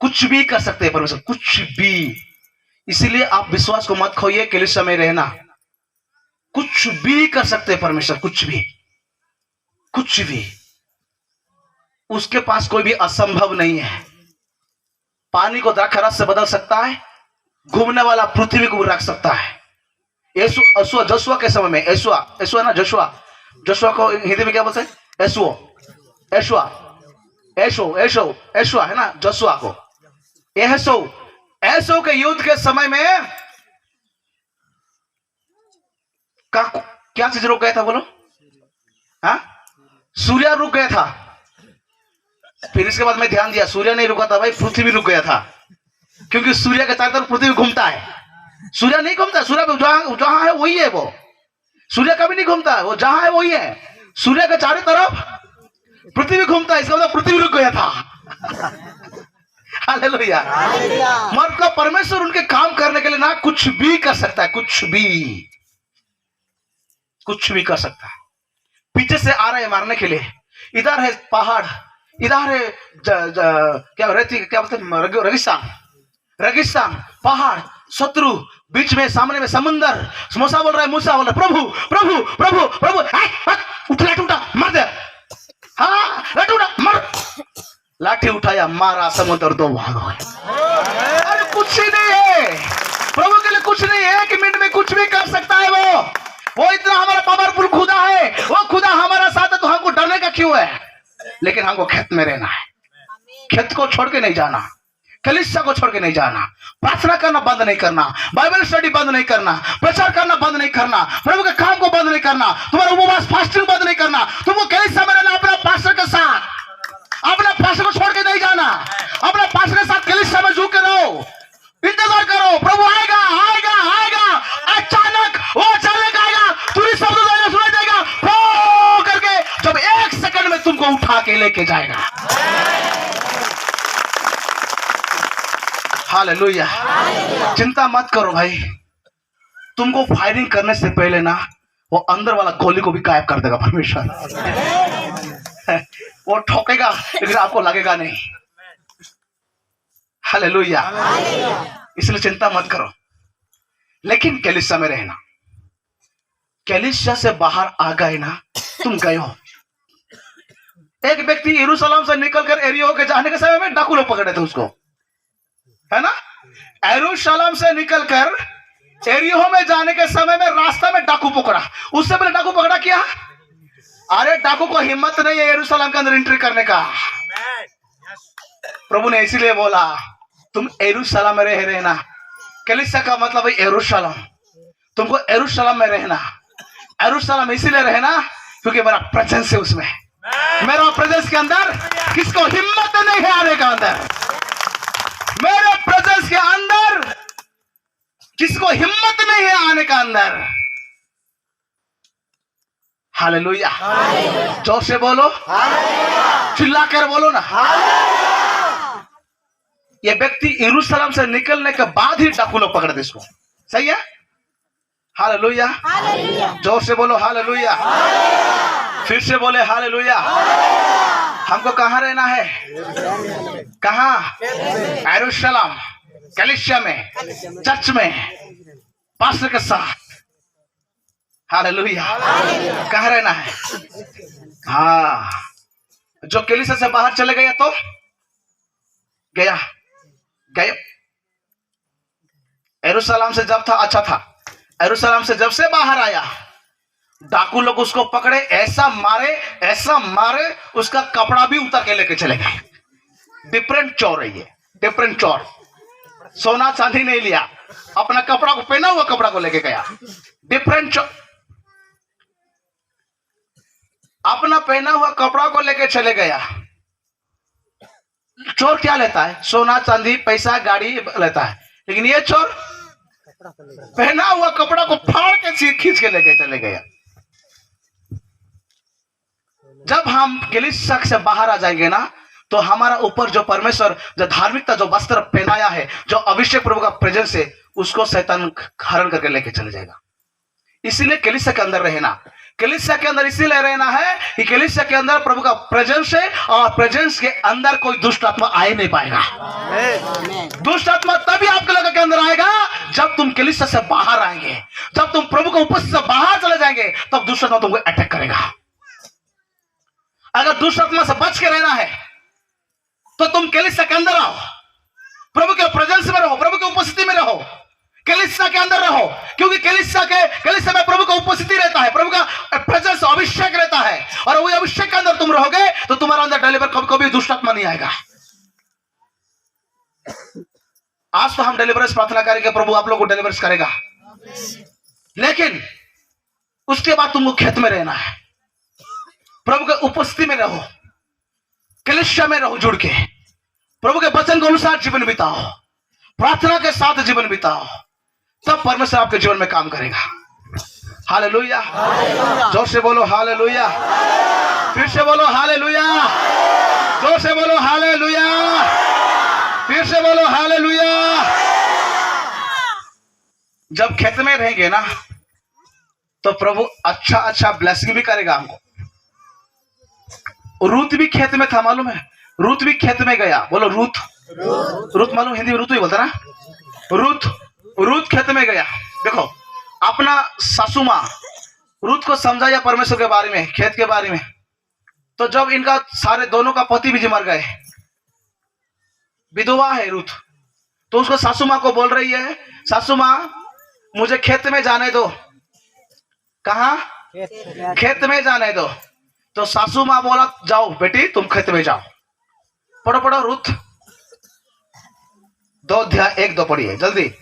कुछ भी कर सकते हैं परमेश्वर, कुछ भी। इसीलिए आप विश्वास को मत खोइए, कलीसिया में रहना। कुछ भी कर सकते हैं परमेश्वर, कुछ भी, कुछ भी। उसके पास कोई भी असंभव नहीं है। पानी को द्राक्षारस से बदल सकता है, घूमने वाला पृथ्वी को रख सकता है। जशुआ के समय में, एसुआ ना, जशुआ को हिंदी में क्या बोलते हैं? एशुआ है ना, जशुआ को एसो के युद्ध के समय में क्या चीज रुक गया था? बोलो। हाँ, सूर्य रुक गया था। फिर इसके बाद मैं ध्यान दिया, सूर्य नहीं रुका था भाई, पृथ्वी रुक गया था। क्योंकि सूर्य के चारों तरफ पृथ्वी घूमता है, सूर्य नहीं घूमता। सूर्य जहां है वही है, वो सूर्य कभी नहीं घूमता, वो जहां है वही है। सूर्य के चारों तरफ पृथ्वी घूमता है, इसका मतलब पृथ्वी रुक गया था। हालेलुया। मतलब परमेश्वर उनके काम करने के लिए ना कुछ भी कर सकता है, कुछ भी कर सकता है। पीछे से आ रहे हैं मारने के लिए, इधर है पहाड़, इधर है क्या रेती, क्या बोलते हैं, रेगिस्तान, पहाड़, शत्रु, बीच में सामने में समुंदर। मूसा बोल रहा है, प्रभु प्रभु प्रभु प्रभु, उठा उठा मार दे, हाँ उठा मार। लाठी उठाया, मारा, समुद्र दो भाग हो गए। अरे कुछ ही नहीं है प्रभु के लिए, कुछ नहीं है। 1 मिनट में कुछ भी कर सकता है वो इतना हमारा पावरफुल खुदा है। वो खुदा हमारा साथ है तो हमको डरने का क्यों है? लेकिन हमको खेत में रहना है, खेत को छोड़ के नहीं जाना, कलीसिया को छोड़ के नहीं जाना, प्रार्थना करना बंद नहीं करना, बाइबल स्टडी बंद नहीं करना, प्रचार करना बंद नहीं करना, प्रभु के काम को बंद नहीं करना, तुम्हारा उपवास फास्टिंग बंद नहीं करना। तुमको कलीसिया में रहना, अपना पास्टर के साथ, अपना पास्टर को छोड़ के नहीं जाना, अपना पास्टर के साथ कलीसिया में झुक के रहो, इंतजार करो। प्रभु आएगा आएगा आएगा, अचानक वो अचानक आएगा, तुरी शब्द सुनाई देगा, फो करके जब 1 सेकंड में तुमको उठा के लेके जाएगा। हालेलुया। चिंता मत करो भाई, तुमको फायरिंग करने से पहले ना वो अंदर वाला गोली को भी गायब कर देगा परमेश्वर। वो ठोकेगा लेकिन आपको लगेगा नहीं। हालेलुया। इसलिए चिंता मत करो, लेकिन कलीसिया में रहना। कलीसिया से बाहर आ गए ना, तुम गए हो। एक व्यक्ति यरूशलेम से निकलकर एरियो के जाने के समय में डाकू लोग पकड़े थे उसको, है ना। यरूशलेम से निकलकर एरियो में जाने के समय में रास्ता में डाकू पकड़ा। उससे पहले डाकू पकड़ा क्या? अरे डाकू को हिम्मत नहीं है यरूशलेम के अंदर एंट्री करने का। प्रभु ने इसीलिए बोला तुम यरूशलेम में रह रहना। कलीसिया का मतलब है यरूशलेम। तुमको यरूशलेम में रहना। यरूशलेम इसीलिए रहना क्योंकि मेरा प्रेजेंस है उसमें। मेरा प्रेजेंस के अंदर किसको हिम्मत नहीं है आने का अंदर। मेरे प्रेजेंस के अंदर किसको हिम्मत नहीं है आने का अंदर। हालेलुया। जोर से बोलो, चिल्लाकर बोलो ना। ये व्यक्ति यरूशलेम से निकलने के बाद ही डाकू लोग पकड़ते इसको। सही है? हालेलुया। जोर से बोलो हालेलुया। फिर से बोले हालेलुया। हमको कहाँ रहना है? कहाँ? यरूशलेम, कलीसिया में, चर्च में, पास्टर के साथ। हालेलुया। कहाँ रहना है? हाँ, जो कलीसिया से बाहर चले गया तो गया गया। यरूशलेम से जब था अच्छा था, यरूशलेम से जब से बाहर आया डाकू लोग उसको पकड़े, ऐसा मारे उसका कपड़ा भी उतार के लेके चले गए। डिफरेंट चोर है ये, डिफरेंट चोर। सोना चांदी नहीं लिया, अपना कपड़ा को पहना हुआ कपड़ा को लेके गया। डिफरेंट चोर अपना पहना हुआ कपड़ा को लेके चले गया। चोर क्या लेता है? सोना चांदी पैसा गाड़ी लेता है, लेकिन ये चोर पहना हुआ कपड़ा को फाड़ के खींच के लेके चले गया। जब हम कलीसिया से बाहर आ जाएंगे ना तो हमारा ऊपर जो परमेश्वर जो धार्मिकता जो वस्त्र पहनाया है, जो अभिषेक प्रभु का प्रेजेंस है, उसको शैतान हरण करके लेके चले जाएगा। इसीलिए कलीसिया के अंदर रहना। कलीसिया के अंदर इसीलिए रहना है कि कलीसिया के अंदर प्रभु का प्रेजेंस है और प्रेजेंस के अंदर कोई दुष्ट आत्मा आ नहीं पाएगा। दुष्ट आत्मा तभी आपके लोगों के अंदर आएगा जब तुम कलीसिया से बाहर आएंगे। जब तुम प्रभु के उपस्थिति से बाहर चले जाएंगे तब दुष्ट आत्मा तुमको अटैक करेगा। अगर दुष्ट आत्मा से बच के रहना है तो तुम कलीसिया के अंदर आओ, प्रभु के प्रेजेंस में रहो, प्रभु की उपस्थिति में रहो, कलीसिया के अंदर रहो। क्योंकि कलीसिया में प्रभु का उपस्थिति रहता है, प्रभु का प्रेजेंस अभिषेक रहता है। और वही अभिषेक के अंदर तुम रहोगे तो तुम्हारा अंदर डिलीवर कभी दुष्ट आत्मा नहीं आएगा। आज तो हम डिलीवरेंस प्रार्थना करेंगे, प्रभु आप लोगों को डिलीवरेंस करेगा, लेकिन उसके बाद तुमको खेत में रहना है, प्रभु के उपस्थिति में रहो, कलीसिया में रहो, जुड़ के प्रभु के वचन के अनुसार जीवन बिताओ, प्रार्थना के साथ जीवन बिताओ, तब परमेश्वर आपके जीवन में काम करेगा। हालेलुया। जोर से बोलो हालेलुया। फिर से बोलो हालेलुया। जोर से बोलो हालेलुया। फिर से बोलो हालेलुया। जब खेत में रहेंगे ना तो प्रभु अच्छा ब्लेसिंग भी करेगा हमको। रूत भी खेत में था, मालूम है? रूत भी खेत में गया। बोलो रूत। रूत मालूम, हिंदी में रूत ही बोलता ना। रूत खेत में गया। देखो, अपना सासू माँ रूत को समझाया परमेश्वर के बारे में, खेत के बारे में। तो जब इनका सारे दोनों का पति भी मर गए, विधवा है रूत, तो उसको सासू माँ को बोल रही है, सासू माँ मुझे खेत में जाने दो। कहा? खेत में जाने दो। तो सासू माँ बोला जाओ बेटी तुम खेत में जाओ। पढ़ो रूत 2 अध्याय 1-2 पढ़िए जल्दी।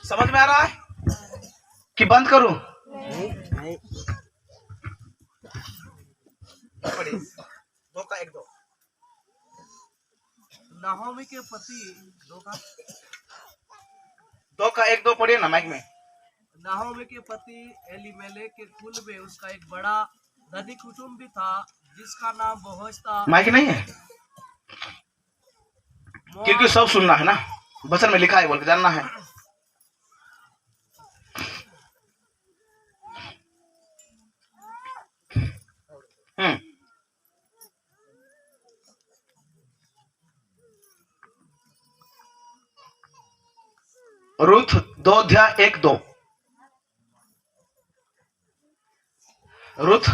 समझ में आ रहा है कि बंद करूं? पढ़िए 2 का 1-2। नाहोमी के पति 2 का 1-2 पढ़िए ना माइक में। नाहोमी के पति एलीमेलेक के कुल में उसका एक बड़ा धनी कुटुंब भी था जिसका नाम बोअज था। माइक नहीं है क्योंकि सब सुनना है ना, वचन में लिखा है बोल के जानना है। रूथ 2 अध्याय 1-2। रूथ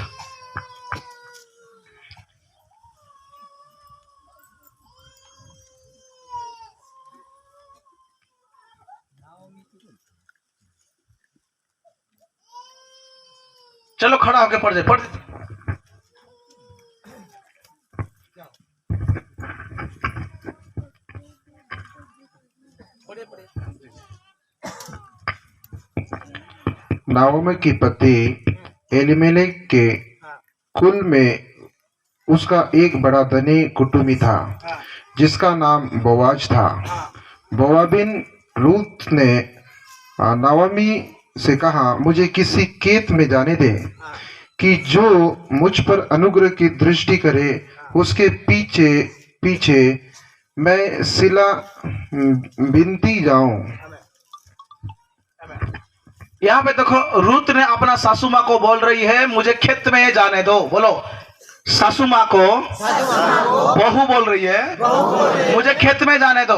चलो खड़ा होके पढ़ दे। नाओमी की पति एलीमेलेक के कुल में उसका एक बड़ा धनी कुटुंबी था जिसका नाम बोआज था। बोआबिन रूत ने नाओमी से कहा, मुझे किसी खेत में जाने दे कि जो मुझ पर अनुग्रह की दृष्टि करे, उसके पीछे पीछे मैं सिला बिनती जाऊं। यहाँ पे देखो, रूत ने अपना सासू माँ को बोल रही है, मुझे खेत में जाने दो। बोलो, सासू माँ को बहू बोल रही है, मुझे खेत में जाने दो।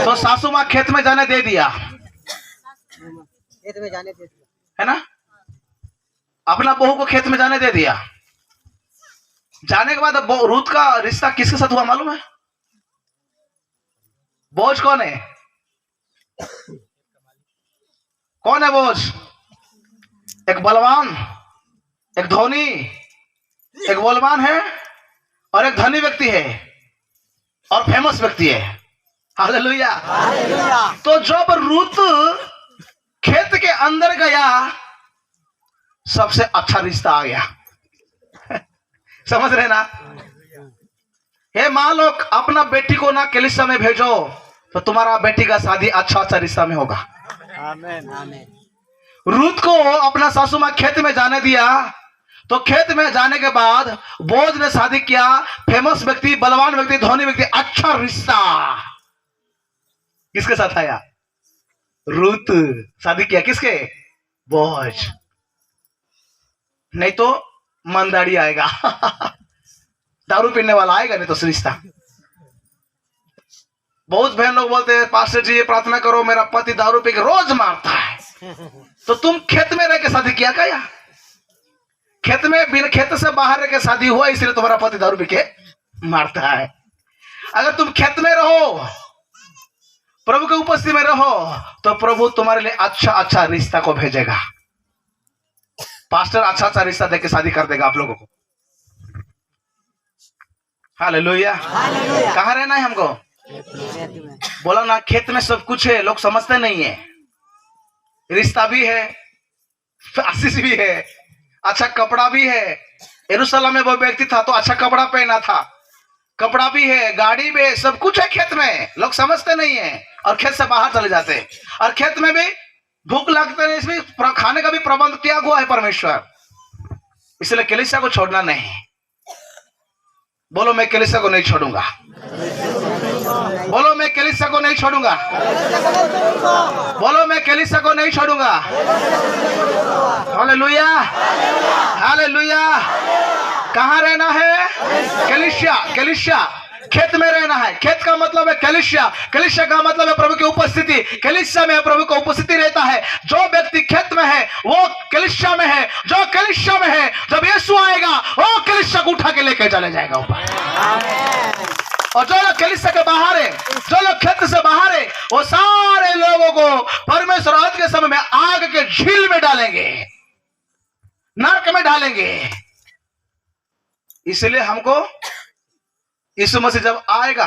तो सासू माँ खेत में जाने दे दिया, है ना? अपना बहू को खेत में जाने दे दिया। जाने के बाद रूत का रिश्ता किसके साथ हुआ मालूम है? बोझ कौन है? कौन है बोझ? एक बलवान, एक धोनी, एक बलवान है और एक धनी व्यक्ति है और फेमस व्यक्ति है। हालेलुया। तो जब रूत खेत के अंदर गया, सबसे अच्छा रिश्ता आ गया। समझ रहे ना? हे माँ लोग, अपना बेटी को ना कलीसिया में भेजो तो तुम्हारा बेटी का शादी अच्छा रिश्ता में होगा। आमीन आमीन। रूत को अपना सासू माँ खेत में जाने दिया, तो खेत में जाने के बाद बोझ ने शादी किया। फेमस व्यक्ति, बलवान व्यक्ति, धनी व्यक्ति, अच्छा रिश्ता किसके साथ आया? रूत शादी किया किसके? बोझ। नहीं तो मंदाड़ी आएगा। दारू पीने वाला आएगा, नहीं तो रिश्ता। बहुत बहन लोग बोलते हैं, पास्टर जी ये प्रार्थना करो, मेरा पति दारू पी के रोज मारता है। तो तुम खेत में रह के शादी किया क्या? खेत में बिना खेत से बाहर रह के शादी हुआ, इसलिए तुम्हारा पति दारू पी के मारता है। अगर तुम खेत में रहो, प्रभु के उपस्थिति में रहो, तो प्रभु तुम्हारे लिए अच्छा रिश्ता को भेजेगा। पास्टर अच्छा रिश्ता देके शादी कर देगा आप लोगों को। हालेलुया। कहाँ रहना है हमको? बोला ना, खेत में सब कुछ है, लोग समझते नहीं है। रिश्ता भी है, आशीष भी है, अच्छा कपड़ा भी है। यरूशलेम में वो व्यक्ति था तो अच्छा कपड़ा पहना था, कपड़ा भी है, गाड़ी भी है, सब कुछ है खेत में। लोग समझते नहीं है और खेत से बाहर चले जाते हैं। और खेत में भी भूख लगते नहीं, इसमें खाने का भी प्रबंध किया हुआ है परमेश्वर। इसलिए कलीसिया को छोड़ना नहीं। बोलो, मैं कलीसिया को नहीं छोड़ूंगा। बोलो, मैं कलीसिया को नहीं छोड़ूंगा। बोलो, मैं कलीसिया को नहीं छोड़ूंगा। Hallelujah, hallelujah. कहाँ रहना है? कलीसिया खेत में रहना है। खेत का मतलब है कलीसिया, कलीसिया का मतलब है प्रभु की उपस्थिति। कलीसिया में प्रभु का उपस्थिति रहता है। जो व्यक्ति खेत में है वो कलीसिया में है, जो कलीसिया में है जब यीशु आएगा वो कलीसिया को उठा के लेके चले जाएगा ऊपर। और जो लोग कलीसिया के बाहर है, जो लोग खेत से बाहर है, वो सारे लोगों को परमेश्वर आज के समय में आग के झील में डालेंगे, नरक में डालेंगे। इसलिए हमको यीशु मसीह जब आएगा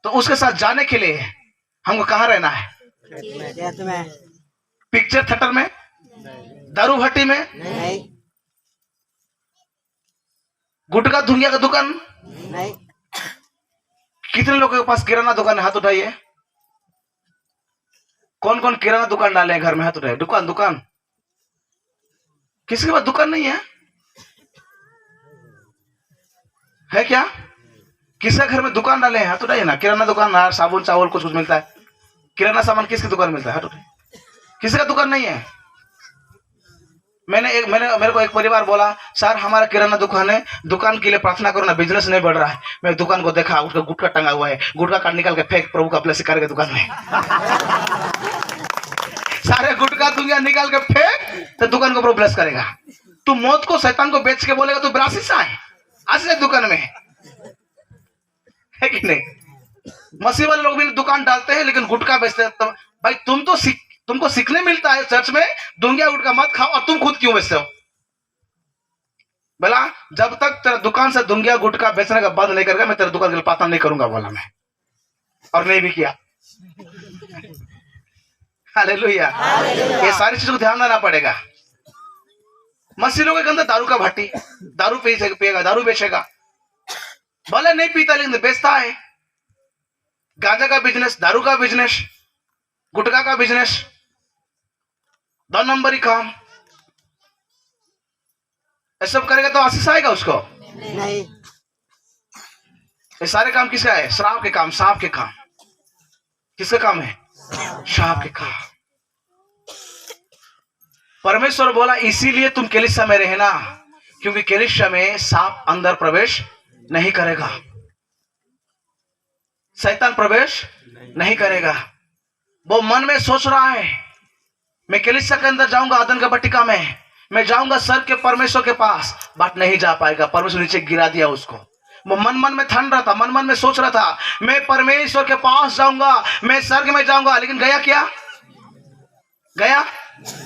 तो उसके साथ जाने के लिए हमको कहाँ रहना है? पिक्चर थिएटर में, दारू भट्टी में, गुटखा धुंगिया का दुकान नहीं। कितने लोगों के पास किराना दुकान है? हाथ उठाइए। कौन कौन किराना दुकान डाले हैं घर में? हाथ उठाइए। दुकान किसी के पास दुकान नहीं है क्या? किसके घर में दुकान डाले हैं? हाथ उठाइए ना। किराना दुकान, साबुन चावल कुछ मिलता है। किराना सामान किसकी दुकान मिलता है? हाथ उठाइए। किसी का दुकान नहीं है? मेरे को एक परिवार बोला, सर हमारा किराना दुकान है, दुकान के लिए प्रार्थना करो ना, बिजनेस नहीं बढ़ रहा है। मैं दुकान को देखा, उसका गुटखा टंगा हुआ है, गुटखा काट निकाल के फेंक, प्रभु का ब्लेसिंग करके दुकान में। सारे गुटखा दुनिया निकाल के फेंक, तो दुकान को प्रभु ब्लेस करेगा। तू मौत को, शैतान को बेच के बोलेगा तू ब्रासीस है, आज दुकान में है कि नहीं? मसीह वाले लोग भी दुकान डालते हैं लेकिन गुटखा बेचते हैं। तो भाई तुमको सीखने मिलता है चर्च में, दुंगिया गुटखा मत खाओ, और तुम खुद क्यों बेचते हो? बोला, जब तक तेरा दुकान से दुंगिया गुटखा बेचने का बंद नहीं करेगा, मैं तेरे दुकान के लिए प्रार्थना नहीं करूंगा। बोला मैं, और नहीं भी किया। हालेलुया। ये सारी चीजों को ध्यान देना पड़ेगा। मसीहों के अंदर दारू का भट्टी, दारू पिएगा, दारू बेचेगा, भले नहीं पीता लेकिन बेचता है। गांजा का बिजनेस, दारू का बिजनेस, गुटखा का बिजनेस, 2 नंबरी काम, ये सब करेगा तो आशीष आएगा उसको? नहीं। ये सारे काम किसका है? श्राप के काम, सांप के काम। किसका काम है? सांप के काम। परमेश्वर बोला इसीलिए तुम कलीसिया में रहना, क्योंकि कलीसिया में सांप अंदर प्रवेश नहीं करेगा, शैतान प्रवेश नहीं करेगा। वो मन में सोच रहा है मैं कलीसिया के अंदर जाऊंगा, आदन का बट्टिका में मैं जाऊंगा सर के परमेश्वर के पास, बट नहीं जा पाएगा। परमेश्वर नीचे गिरा दिया उसको। वो मन में ठान रहा था, मन में सोच रहा था मैं परमेश्वर के पास जाऊंगा, मैं स्वर्ग में जाऊंगा, लेकिन गया क्या? गया?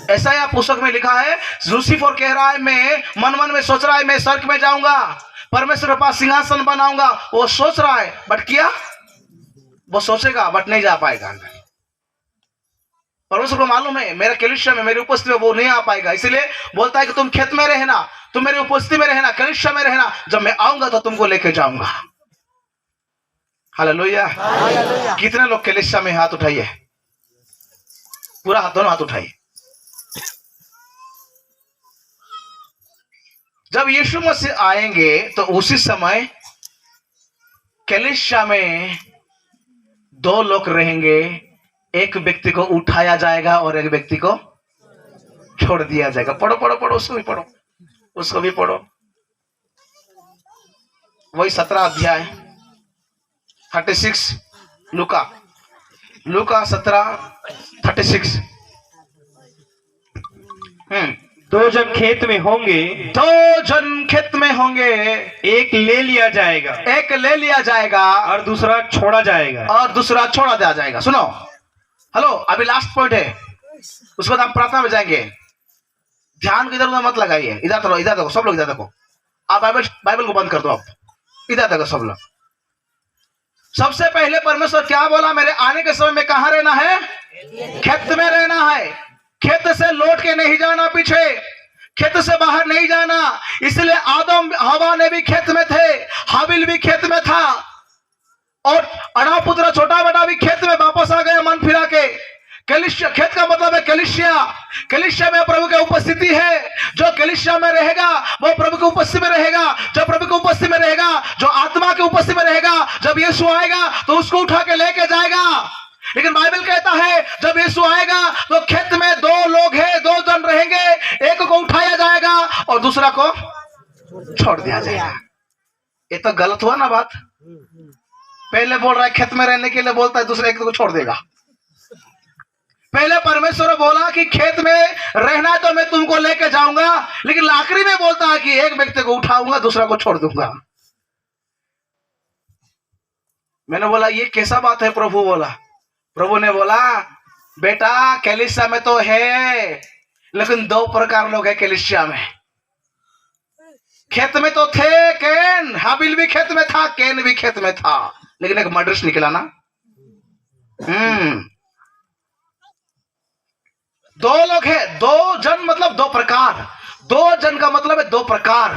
ऐसा या पुस्तक में लिखा है, लूसीफर कह रहा है मैं मन में सोच रहा है मैं स्वर्ग में जाऊंगा, परमेश्वर के पास सिंहासन बनाऊंगा। वो सोच रहा है बट किया? वो सोचेगा बट नहीं जा पाएगा। परमेश्वर को मालूम है मेरा कलीसिया में, मेरी उपस्थिति में वो नहीं आ पाएगा, इसलिए बोलता है कि तुम खेत में रहना, तुम मेरी उपस्थिति में रहना, कलीसिया में रहना, जब मैं आऊंगा तो तुमको लेके जाऊंगा। हालेलुया। कितने लोग कलीसिया में? हाथ उठाइए, पूरा हाथ, दोनों हाथ उठाइए। जब यीशु मसीह आएंगे तो उसी समय कलीसिया में 2 लोग रहेंगे, एक व्यक्ति को उठाया जाएगा और एक व्यक्ति को छोड़ दिया जाएगा। पढ़ो पढ़ो पढ़ो, उसको भी पढ़ो, उसको भी पढ़ो। वही 17 अध्याय 36, लूका 17:36। 2 जन खेत में होंगे, 2 जन खेत में होंगे, एक ले लिया जाएगा, एक ले लिया जाएगा और दूसरा छोड़ा जाएगा। और दूसरा छोड़ा दिया जाएगा। सुनो, हेलो, अभी लास्ट पॉइंट है, उसके बाद हम प्रार्थना में जाएंगे। ध्यान को इधर उधर मत लगाइए, इधर देखो, इधर देखो, सब लोग इधर देखो। आप बाइबल को बंद कर दो, आप इधर देखो सब लोग। सबसे पहले परमेश्वर क्या बोला? मेरे आने के समय में कहां रहना है? खेत में रहना है। खेत से लौट के नहीं जाना, पीछे खेत से बाहर नहीं जाना। इसलिए आदम हवा ने भी खेत में थे, हाबिल भी खेत में था, और अड़ा पुत्र छोटा बेटा भी खेत में वापस आ गया मन फिरा के। कलीसिया, खेत का मतलब है कलीसिया। कलीसिया में प्रभु की उपस्थिति है। जो कलीसिया में रहेगा वो प्रभु की उपस्थिति में रहेगा। जो प्रभु की उपस्थिति में रहेगा, जो आत्मा की उपस्थिति में रहेगा, जब यीशु आएगा तो उसको उठा के लेके जाएगा। लेकिन बाइबल कहता है जब यीशु आएगा तो खेत में 2 लोग हैं, 2 जन रहेंगे, एक को उठाया जाएगा और दूसरा को छोड़ दिया जाएगा। ये तो गलत हुआ ना बात। पहले बोल रहा है खेत में रहने के लिए, बोलता है दूसरे एक को छोड़ देगा। पहले परमेश्वर बोला कि खेत में रहना तो मैं तुमको लेके जाऊंगा, लेकिन आखिरी में बोलता है कि एक व्यक्ति को उठाऊंगा, दूसरा को छोड़ दूंगा। मैंने बोला ये कैसा बात है? प्रभु ने बोला बेटा कलीसिया में तो है, लेकिन 2 प्रकार लोग हैं कलीसिया में। खेत में तो थे कैन, हाबिल भी खेत में था, कैन भी खेत में था, लेकिन एक मर्डर्स निकला ना। 2 लोग हैं, 2 जन मतलब 2 प्रकार। 2 जन का मतलब है 2 प्रकार।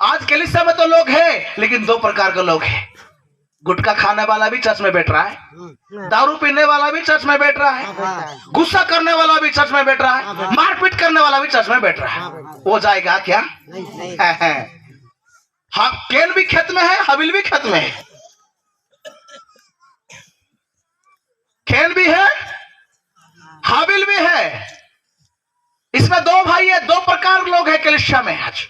आज कलीसिया में तो लोग हैं, लेकिन 2 प्रकार के लोग हैं। गुटखा खाने वाला भी चर्च में बैठ रहा है, दारू पीने वाला भी चर्च में बैठ रहा है, गुस्सा करने वाला भी चर्च में बैठ रहा है, मारपीट करने वाला भी चर्च में बैठ रहा है। वो जाएगा क्या? हाँ, कैन भी खेत में है, हाबिल भी खेत में है। कैन भी है, हाबिल भी है। इसमें 2 भाई है, 2 प्रकार के लोग हैं कलीसिया में आज।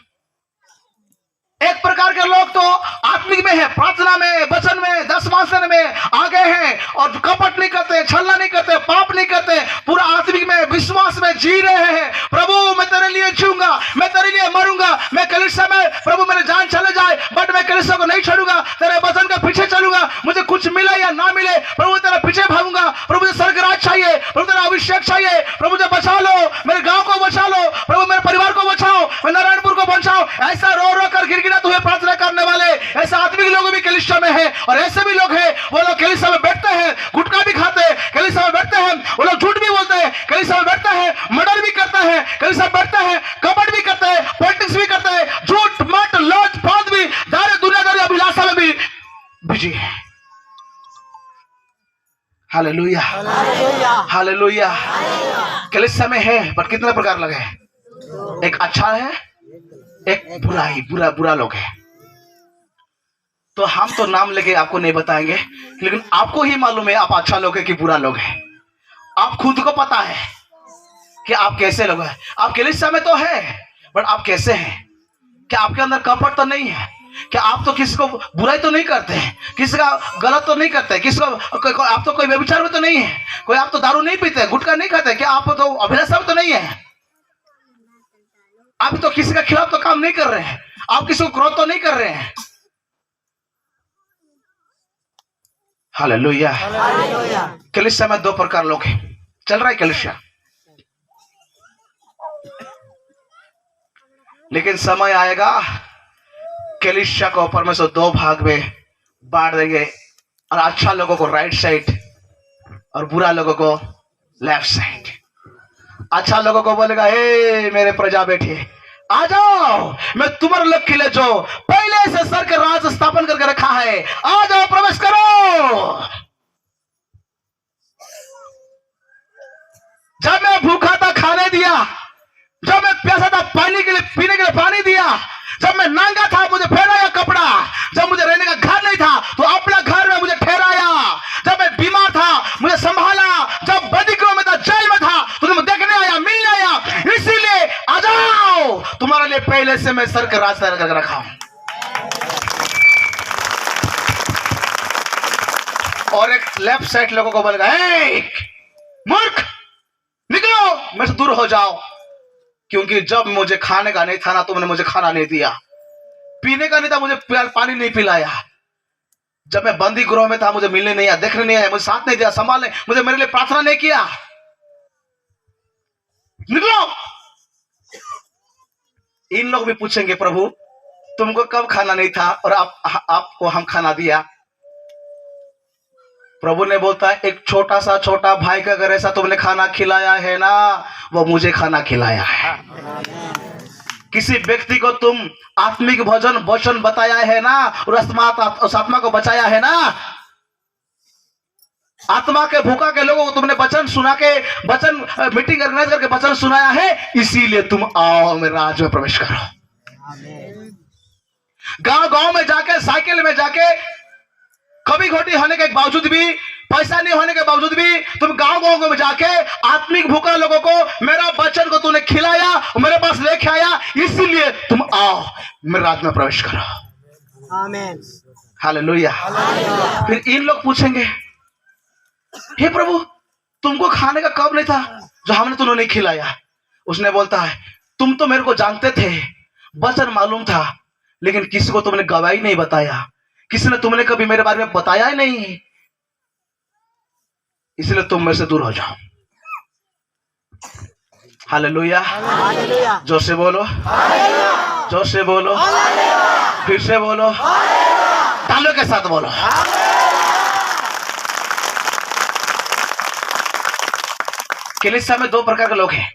एक प्रकार के लोग तो आत्मिक में है, प्रार्थना में, वचन में, 10 मासन में आ गए हैं और कपट नहीं करते, छलना नहीं करते, पाप नहीं करते, पूरा आत्मिक में, विश्वास में जी रहे हैं। प्रभु मैं तेरे लिए जीऊंगा, मैं तेरे लिए मरूंगा, मैं कलीसिया में, प्रभु मेरी जान चले जाए बट मैं कलीसिया को नहीं छोड़ूंगा, तेरे वचन के पीछे चलूंगा, मुझे कुछ मिले या ना मिले, प्रभु तेरे पीछे भागूंगा। प्रभु मुझे स्वर्गराज चाहिए, प्रभु तेरा अभिषेक चाहिए, प्रभु मुझे बचा लो, मेरे गांव को बचा लो, प्रभु मेरे परिवार को बचाओ, मैं नारायणपुर को बचाओ। ऐसा रो रो कर गिड़गिड़ा तुम्हें प्रार्थना करने वाले ऐसे आत्मिक लोग भी कलीसिया में है। और ऐसे भी लोग हैं, वो लोग कलीसिया में बैठते हैं, गुटखा भी खाते हैं, कलीसिया में बैठते हैं, वो लोग झूठ भी बोलते हैं, कलीसिया बैठते हैं, कपट भी करते हैं, पॉलिटिक्स भी करते हैं, झूठ मट लौट फाद भी, दारू दुनियादारी अभिलाषा में भी बिजी है। Hallelujah, hallelujah. कलीसिया में है बट कितने प्रकार लगे हैं? एक अच्छा है, एक बुराई, बुरा बुरा लोग है। तो हम तो नाम लेके आपको नहीं बताएंगे, लेकिन आपको ही मालूम है आप अच्छा लोग है कि बुरा लोग है। आप खुद को पता है कि आप कैसे लोग हैं। आप कलीसिया में तो है बट आप कैसे हैं? क्या आपके अंदर कपट तो नहीं है? क्या आप तो किसी को बुराई तो नहीं करते हैं, किसी का गलत तो नहीं करते, किसी को आप तो कोई व्यभिचार में तो नहीं है, कोई आप तो दारू नहीं पीते, गुटखा नहीं खाते, क्या आप तो अभिलाषा में तो नहीं है? आप तो किसी के खिलाफ तो काम नहीं कर रहे हैं, आप किसी को क्रोध तो नहीं कर रहे हैं। हालेलुया। कलीसिया में दो प्रकार लोग हैं, चल रहा है कलीसिया, लेकिन समय आएगा कलीसिया को परमेश्वर दो भाग में बांट देंगे, और अच्छा लोगों को राइट साइड और बुरा लोगों को लेफ्ट साइड। अच्छा लोगों को बोलेगा, हे मेरे प्रजा बेटे आ जाओ, मैं तुम्हारे लोग के लिए जो पहले से सर के राज स्थापन करके रखा है, आ जाओ प्रवेश करो। जब मैं भूखा था खाने दिया, जब मैं प्यासा था पानी के लिए पीने के लिए पानी दिया, जब मैं नंगा था मुझे पहनाया कपड़ा, जब मुझे रहने का घर नहीं था तो अपना घर में मुझे ठहराया, जब मैं बीमार था मुझे संभाला, जब बंदीगृह में था, जेल में था तो तुम देखने आया, मिलने आया। इसीलिए आ जाओ, तुम्हारे लिए पहले से मैं सर का राज तैयार करके रखा हूं। और एक लेफ्ट साइड लोगों को बोलेगा, हे मूर्ख निकलो मेरे से दूर हो जाओ, क्योंकि जब मुझे खाने का नहीं था ना तुमने मुझे खाना नहीं दिया, पीने का नहीं था मुझे पानी नहीं पिलाया, जब मैं बंदी गृह में था मुझे मिलने नहीं आया, देखने नहीं आया, मुझे साथ नहीं दिया, संभालने मुझे मेरे लिए प्रार्थना नहीं किया। निकलो। इन लोग भी पूछेंगे, प्रभु तुमको कब खाना नहीं था और आपको हम खाना दिया? प्रभु ने बोलता है, एक छोटा भाई का अगर ऐसा तुमने खाना खिलाया है ना, वो मुझे खाना खिलाया है। किसी व्यक्ति को तुम आत्मिक भोजन वचन बताया है ना, और उस आत्मा को बचाया है ना, आत्मा के भूखा के लोगों को तुमने वचन सुना के, वचन मीटिंग ऑर्गेनाइज करके वचन सुनाया है, इसीलिए तुम आओ मेरे राज में प्रवेश करो। गांव गांव में जाके, साइकिल में जाके, कभी घोटी होने के बावजूद भी, पैसा नहीं होने के बावजूद भी तुम गांव गांव में जाके आत्मिक भूखा लोगों को मेरा वचन को तूने खिलाया, मेरे पास लेके आया, इसीलिए तुम आओ मेरे राज में प्रवेश करो। आमीन। हालेलुया। फिर इन लोग पूछेंगे, हे प्रभु तुमको खाने का कब नहीं था जो हमने तुम्हें नहीं खिलाया? उसने बोलता है, तुम तो मेरे को जानते थे, वचन मालूम था, लेकिन किसी को तुमने गवाही नहीं बताया, किसी ने तुमने कभी मेरे बारे में बताया ही नहीं, इसलिए तुम मेरे से दूर हो जाओ। हालेलुया। जोर से बोलो, जोर से बोलो, फिर से बोलो, तालियों के साथ बोलो। कलीसिया में दो प्रकार के लोग हैं।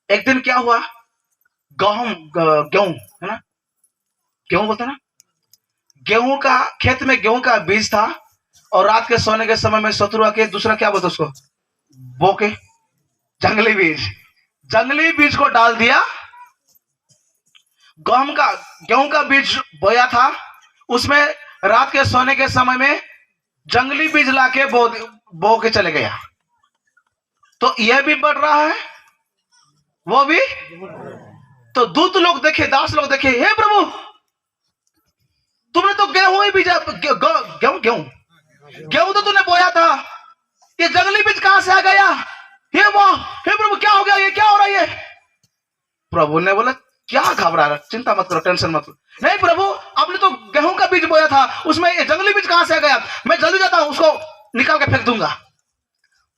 एक दिन क्या हुआ, गेहूं है ना, गेहूं बोलते ना, गेहूं का खेत में गेहूं का बीज था, और रात के सोने के समय में शत्रु आके, दूसरा क्या बोलते उसको, बो के जंगली बीज को डाल दिया। गेहूं का बीज बोया था, उसमें रात के सोने के समय में जंगली बीज लाके बो के चले गया। तो यह भी बढ़ रहा है, वो भी। तो दूत लोग देखे, दास लोग देखे, हे प्रभु तुमने तो गेहूं ही बीजा, गेहूं तो तूने बोया था, ये जंगली बीज कहां से आ गया? हे प्रभु क्या हो गया, ये क्या हो रहा है? प्रभु ने बोला, क्या घबरा रहा, चिंता मत करो, टेंशन मत करो। नहीं प्रभु, आपने तो गेहूं का बीज बोया था, उसमें ये जंगली बीज कहां से आ गया? मैं जल्दी जाता हूं, उसको निकाल के फेंक दूंगा।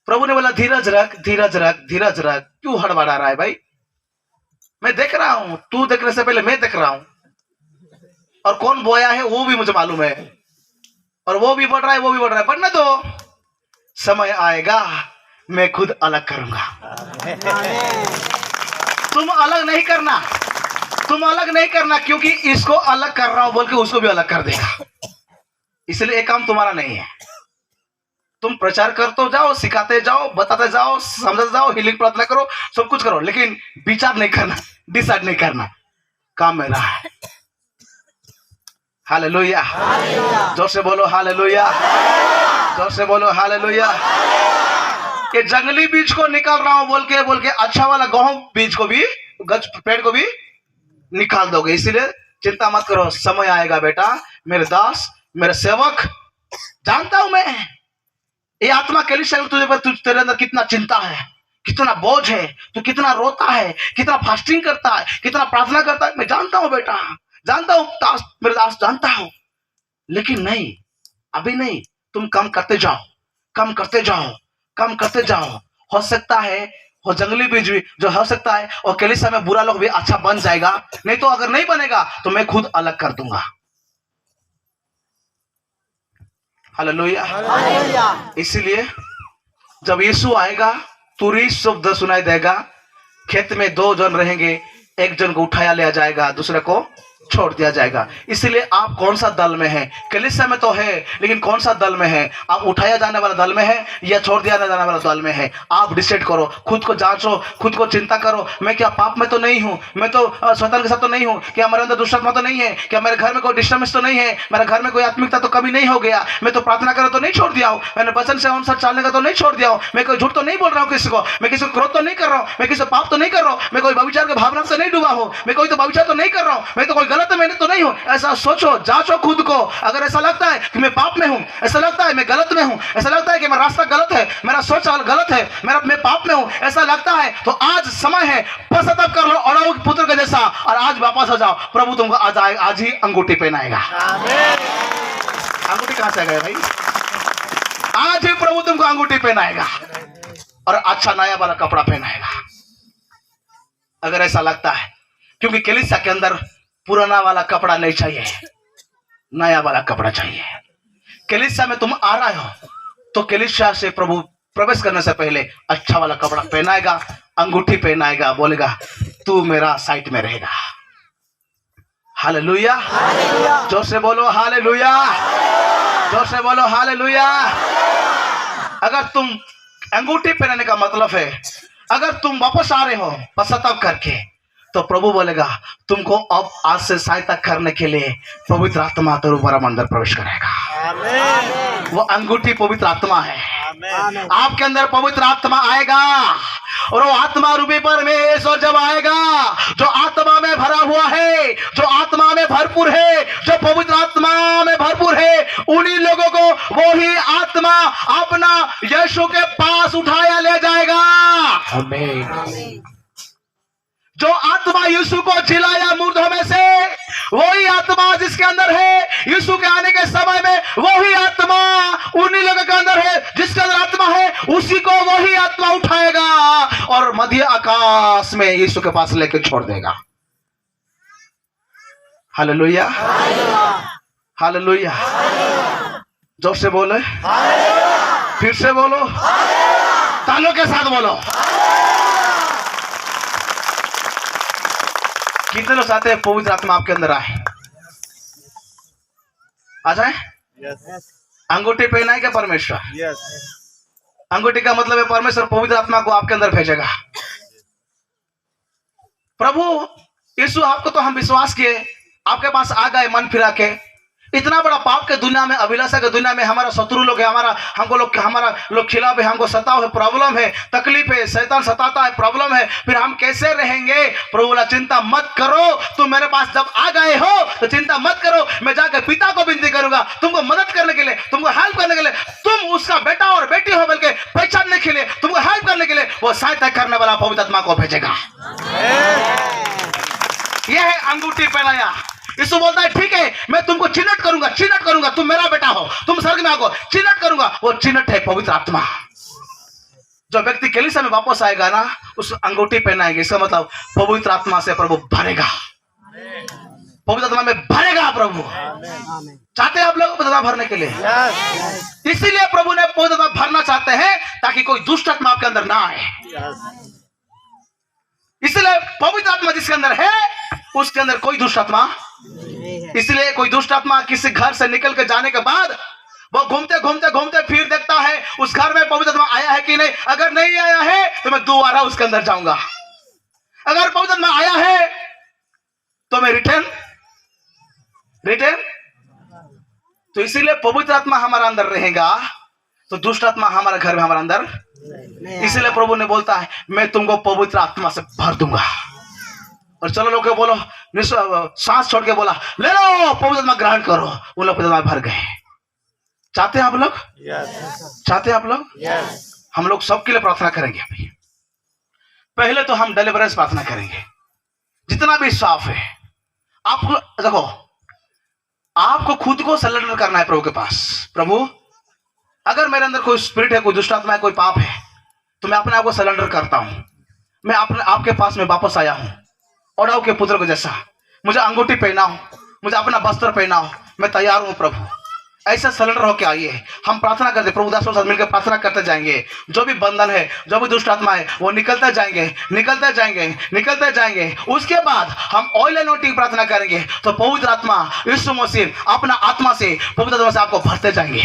प्रभु ने बोला, धीरज रख, धीरज रख, धीरज रख, क्यों हड़बड़ा रहा है भाई? मैं देख रहा हूं, तू देखने से पहले मैं देख रहा हूं, और कौन बोया है वो भी मुझे मालूम है, और वो भी बढ़ रहा है, वो भी बढ़ रहा है। बढ़ने दो, समय आएगा मैं खुद अलग करूंगा। तुम अलग नहीं करना, तुम अलग नहीं करना, क्योंकि इसको अलग कर रहा हूं बोल के उसको भी अलग कर देगा। इसलिए एक काम तुम्हारा नहीं है। तुम प्रचार करते जाओ, सिखाते जाओ, बताते जाओ, समझाते जाओ, हीलिंग प्रार्थना करो, सब कुछ करो, लेकिन विचार नहीं करना, डिसाइड नहीं करना। काम मेरा है। हालेलुया, जोर से बोलो हालेलुया, जोर से बोलो हालेलुया। ये जंगली बीज को निकाल रहा हूं बोल के अच्छा वाला गेहूं बीज को भी, गच पेड़ को भी निकाल दोगे। इसीलिए चिंता मत करो, समय आएगा बेटा, मेरे दास, मेरे सेवक। जानता हूं मैं ये आत्मा कलीसिया तुझे पर, तेरे अंदर कितना चिंता है, कितना बोझ है, तू कितना रोता है, कितना फास्टिंग करता है, कितना प्रार्थना करता है। मैं जानता हूं बेटा, जानता हूं दास, मेरे दास, जानता हूं। लेकिन नहीं, अभी नहीं। तुम कम करते जाओ, कम करते जाओ, कम करते जाओ। हो सकता है वो जंगली बीज भी जो हो सकता है और कलीसिया में बुरा लोग भी अच्छा बन जाएगा। नहीं तो अगर नहीं बनेगा तो मैं खुद अलग कर दूंगा। हालेलुया। इसीलिए जब यीशु आएगा तुरही शब्द सुनाई देगा, खेत में 2 जन रहेंगे, एक जन को उठाया लिया जाएगा, दूसरे को छोड़ दिया जाएगा। इसलिए आप कौन सा दल में है? कलीसिया में तो है, लेकिन कौन सा दल में है? आप उठाया जाने वाला दल में है या छोड़ दिया जाने वाला दल में है? आप डिसाइड करो, खुद को जांचो, खुद को चिंता करो। मैं क्या पाप में तो नहीं हूँ? मैं तो शैतान के साथ तो नहीं हूँ? क्या मेरे अंदर दुष्टात्मा तो नहीं है? क्या मेरे घर में कोई डिस्टर्बेंस तो नहीं है? मेरे घर में कोई आत्मिकता तो कभी नहीं हो गया? मैं तो प्रार्थना करो तो नहीं छोड़ दिया हूँ? मैंने वचन से अनुसार चलने का तो नहीं छोड़ दिया हूँ? मैं कोई झूठ तो नहीं बोल रहा हूँ किसी को? मैं किसी को क्रोध तो नहीं कर रहा हूँ? मैं किसी पाप तो नहीं कर रहा हूँ? मैं कोई व्यभिचार के भावना से नहीं डूबा हूँ? मैं कोई तो व्यभिचार तो नहीं कर रहा हूँ? मैं तो कोई गलत मैंने तो नहीं हूँ? ऐसा सोचो, जांचो खुद को। अगर ऐसा लगता है कि मैं पाप में हूं, ऐसा लगता है मैं गलत में हूं, ऐसा लगता है कि मेरा रास्ता गलत है, मेरा सोच गलत है, मैं पाप में हूं, ऐसा लगता है तो आज समय है, पश्चाताप कर लो अड़ाऊ के पुत्र के जैसा और आज वापस आ जाओ। प्रभु तुमको आज ही अंगूठी पहनाएगा। अंगूठी कहां से आ गया भाई? आज ही प्रभु तुमको अंगूठी पहनाएगा और अच्छा नया वाला कपड़ा पहनाएगा। अगर ऐसा लगता है, क्योंकि कलीसिया के अंदर पुराना वाला कपड़ा नहीं चाहिए, नया वाला कपड़ा चाहिए। कलीसिया में तुम आ रहे हो तो कलीसिया से प्रभु प्रवेश करने से पहले अच्छा वाला कपड़ा पहनाएगा, अंगूठी पहनाएगा, बोलेगा तू मेरा साइड में रहेगा। हालेलुया, जोर से बोलो हालेलुया, जोर से बोलो हालेलुया। अगर तुम अंगूठी पहनने का मतलब है, अगर तुम वापस आ रहे हो पश्चाताप करके, तो प्रभु बोलेगा तुमको अब आज से सहायता करने के लिए पवित्र आत्मा तुम्हारा अंदर प्रवेश करेगा। वो अंगूठी पवित्र आत्मा है। आपके अंदर पवित्र आत्मा आएगा और वो आत्मा रूपी परमेश्वर जब आएगा, जो आत्मा में भरा हुआ है, जो आत्मा में भरपूर है, जो पवित्र आत्मा में भरपूर है, उन्हीं लोगों को वो ही आत्मा अपना यीशु के पास उठाया ले जाएगा। आमीन। जो आत्मा यीशु को जिलाया मुर्दों में से, वही आत्मा जिसके अंदर है यीशु के आने के समय में, वही आत्मा उन्हीं लोगों के अंदर है जिसके अंदर आत्मा है, उसी को वही आत्मा उठाएगा और मध्य आकाश में यीशु के पास लेकर छोड़ देगा। Hallelujah, hallelujah. जोर से बोले, फिर से बोलो, तालों के साथ बोलो। कितने लोग चाहते हैं पवित्र आत्मा आपके अंदर आए? आ जाए? अंगूठी पहनाएगा परमेश्वर। अंगूठी का मतलब है परमेश्वर पवित्र आत्मा को आपके अंदर भेजेगा। प्रभु यीशु आपको तो हम विश्वास किए, आपके पास आ गए मन फिरा के। इतना बड़ा पाप के दुनिया में, अभिलाषा के दुनिया में हमारा शत्रु लोग है, हमारा लोग खिलाफ है, हमको सताव है, प्रॉब्लम है, तकलीफ है, शैतान सताता है, प्रॉब्लम है, फिर हम कैसे रहेंगे? प्रभु बोला चिंता मत करो, तुम मेरे पास जब आ गए हो तो चिंता मत करो। मैं जाकर पिता को विनती करूंगा तुमको मदद करने के लिए, तुमको हेल्प करने के लिए, तुम उसका बेटा और बेटी हो बल्कि पहचानने के लिए, तुमको हेल्प करने के लिए वो सहायता करने वाला पवित्र आत्मा को भेजेगा। यह है अंगूठी पहनाया। यीशु बोलता है ठीक है, मैं तुमको चिन्हट करूंगा, तुम मेरा बेटा हो, तुम स्वर्ग में आओ, चिन्हट करूंगा। वो चिन्हट है पवित्र आत्मा। जो व्यक्ति कलीसिया में वापस आएगा ना, उस अंगूठी पहनाएंगे, इसका मतलब पवित्र आत्मा से प्रभु भरेगा, पवित्र आत्मा में भरेगा प्रभु। चाहते हैं आप लोग पवित्र आत्मा भरने के लिए? इसीलिए प्रभु ने पवित्र आत्मा भरना चाहते हैं ताकि कोई दुष्ट आत्मा आपके अंदर ना आए। इसलिए पवित्र आत्मा जिसके अंदर है उसके अंदर कोई दुष्ट आत्मा, इसलिए कोई दुष्ट आत्मा किसी घर से निकल के जाने के बाद वो घूमते घूमते घूमते फिर देखता है उस घर में पवित्र आत्मा आया है कि नहीं। अगर नहीं आया है तो मैं दोबारा उसके अंदर जाऊंगा। अगर पवित्र आत्मा आया है तो मैं रिटर्न। तो इसीलिए पवित्र आत्मा हमारा अंदर रहेगा तो दुष्ट आत्मा हमारे घर में हमारे अंदर। इसीलिए प्रभु ने बोलता है मैं तुमको पवित्र आत्मा से भर दूंगा। और चलो लोग बोलो, सांस छोड़ के बोला ले लो पवित्र आत्मा ग्रहण करो। उन लोग पवित्र आत्मा भर गए। चाहते हैं आप लोग? चाहते हैं आप लोग? हम लोग सबके लिए प्रार्थना करेंगे। अभी पहले तो हम डिलीवरेंस प्रार्थना करेंगे जितना भी साफ है। आपको देखो, आपको खुद को सरेंडर करना है प्रभु के पास। प्रभु अगर मेरे अंदर कोई स्पिरिट है, कोई दुष्ट आत्मा है, कोई पाप है तो मैं अपने आप को सरेंडर करता हूं। मैं अपने आपके पास में वापस आया हूं ओढ़ाओ के पुत्र को जैसा। मुझे अंगूठी पहनाओ, मुझे अपना वस्त्र पहनाओ, मैं तैयार हूं प्रभु। ऐसा सरेंडर होके आइए। हम प्रार्थना करते प्रभु दासों के साथ मिलकर प्रार्थना करते जाएंगे। जो भी बंधन है, जो भी दुष्ट आत्मा है वो निकलते जाएंगे, निकलते जाएंगे, निकलते जाएंगे। उसके बाद हम ऑयल एनोटिंग प्रार्थना करेंगे तो पवित्र आत्मा यीशु मसीह अपना आत्मा से, पवित्र आत्मा से आपको भरते जाएंगे,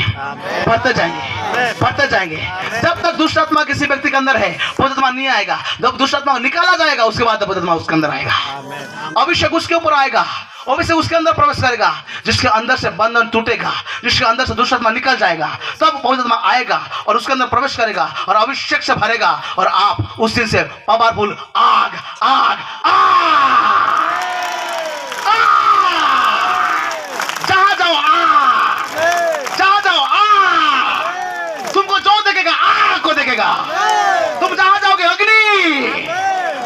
भरते जाएंगे, भरते जाएंगे। जब तक दुष्ट आत्मा किसी व्यक्ति के अंदर है पवित्र आत्मा नहीं आएगा। जब दुष्ट आत्मा निकाला जाएगा उसके बाद पवित्र आत्मा उसके अंदर आएगा। अभिषेक उसके ऊपर आएगा, अभिषेक उसके अंदर प्रवेश करेगा। जिसके अंदर से बंधन टूटेगा, जिसके अंदर से दुष्ट आत्मा निकल जाएगा, तब पवित्र आत्मा आएगा और उसके अंदर प्रवेश करेगा और अभिषेक से भरेगा। और आप उस दिन से पावरफुल आग आग आग जहां जाओ आग, जहां जाओ आग। तुमको जो देखेगा आग को देखेगा। तुम जहां जाओगे अग्नि,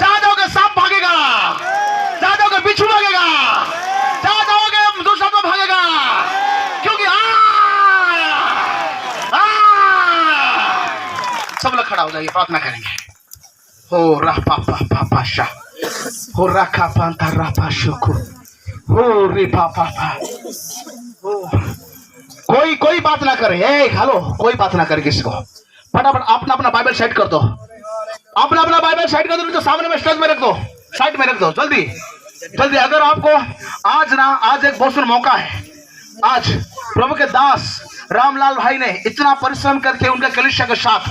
जहां जाओगे सांप भागेगा, जहां जाओगे बिच्छू भागेगा, जहां जाओगे दुष्ट आत्मा भागेगा। क्योंकि सब लोग खड़ा हो जाइए, प्रार्थना करेंगे। हो रा पा पा पा पा शा, हो रा खा पा ता रा पा शुकु, हो रे पा पा पा। कोई बात ना करे। हेलो, कोई बात ना करे किसी को। फटाफट अपना अपना बाइबल साइड कर दो, अपना अपना बाइबल साइड कर दो। तो सामने में स्टेज में रख दो, साइड में रख दो, जल्दी जल्दी। अगर आपको आज एक बहुत सुंदर मौका है। आज प्रभु के दास रामलाल भाई ने इतना परिश्रम करके उनके कलीसिया के साथ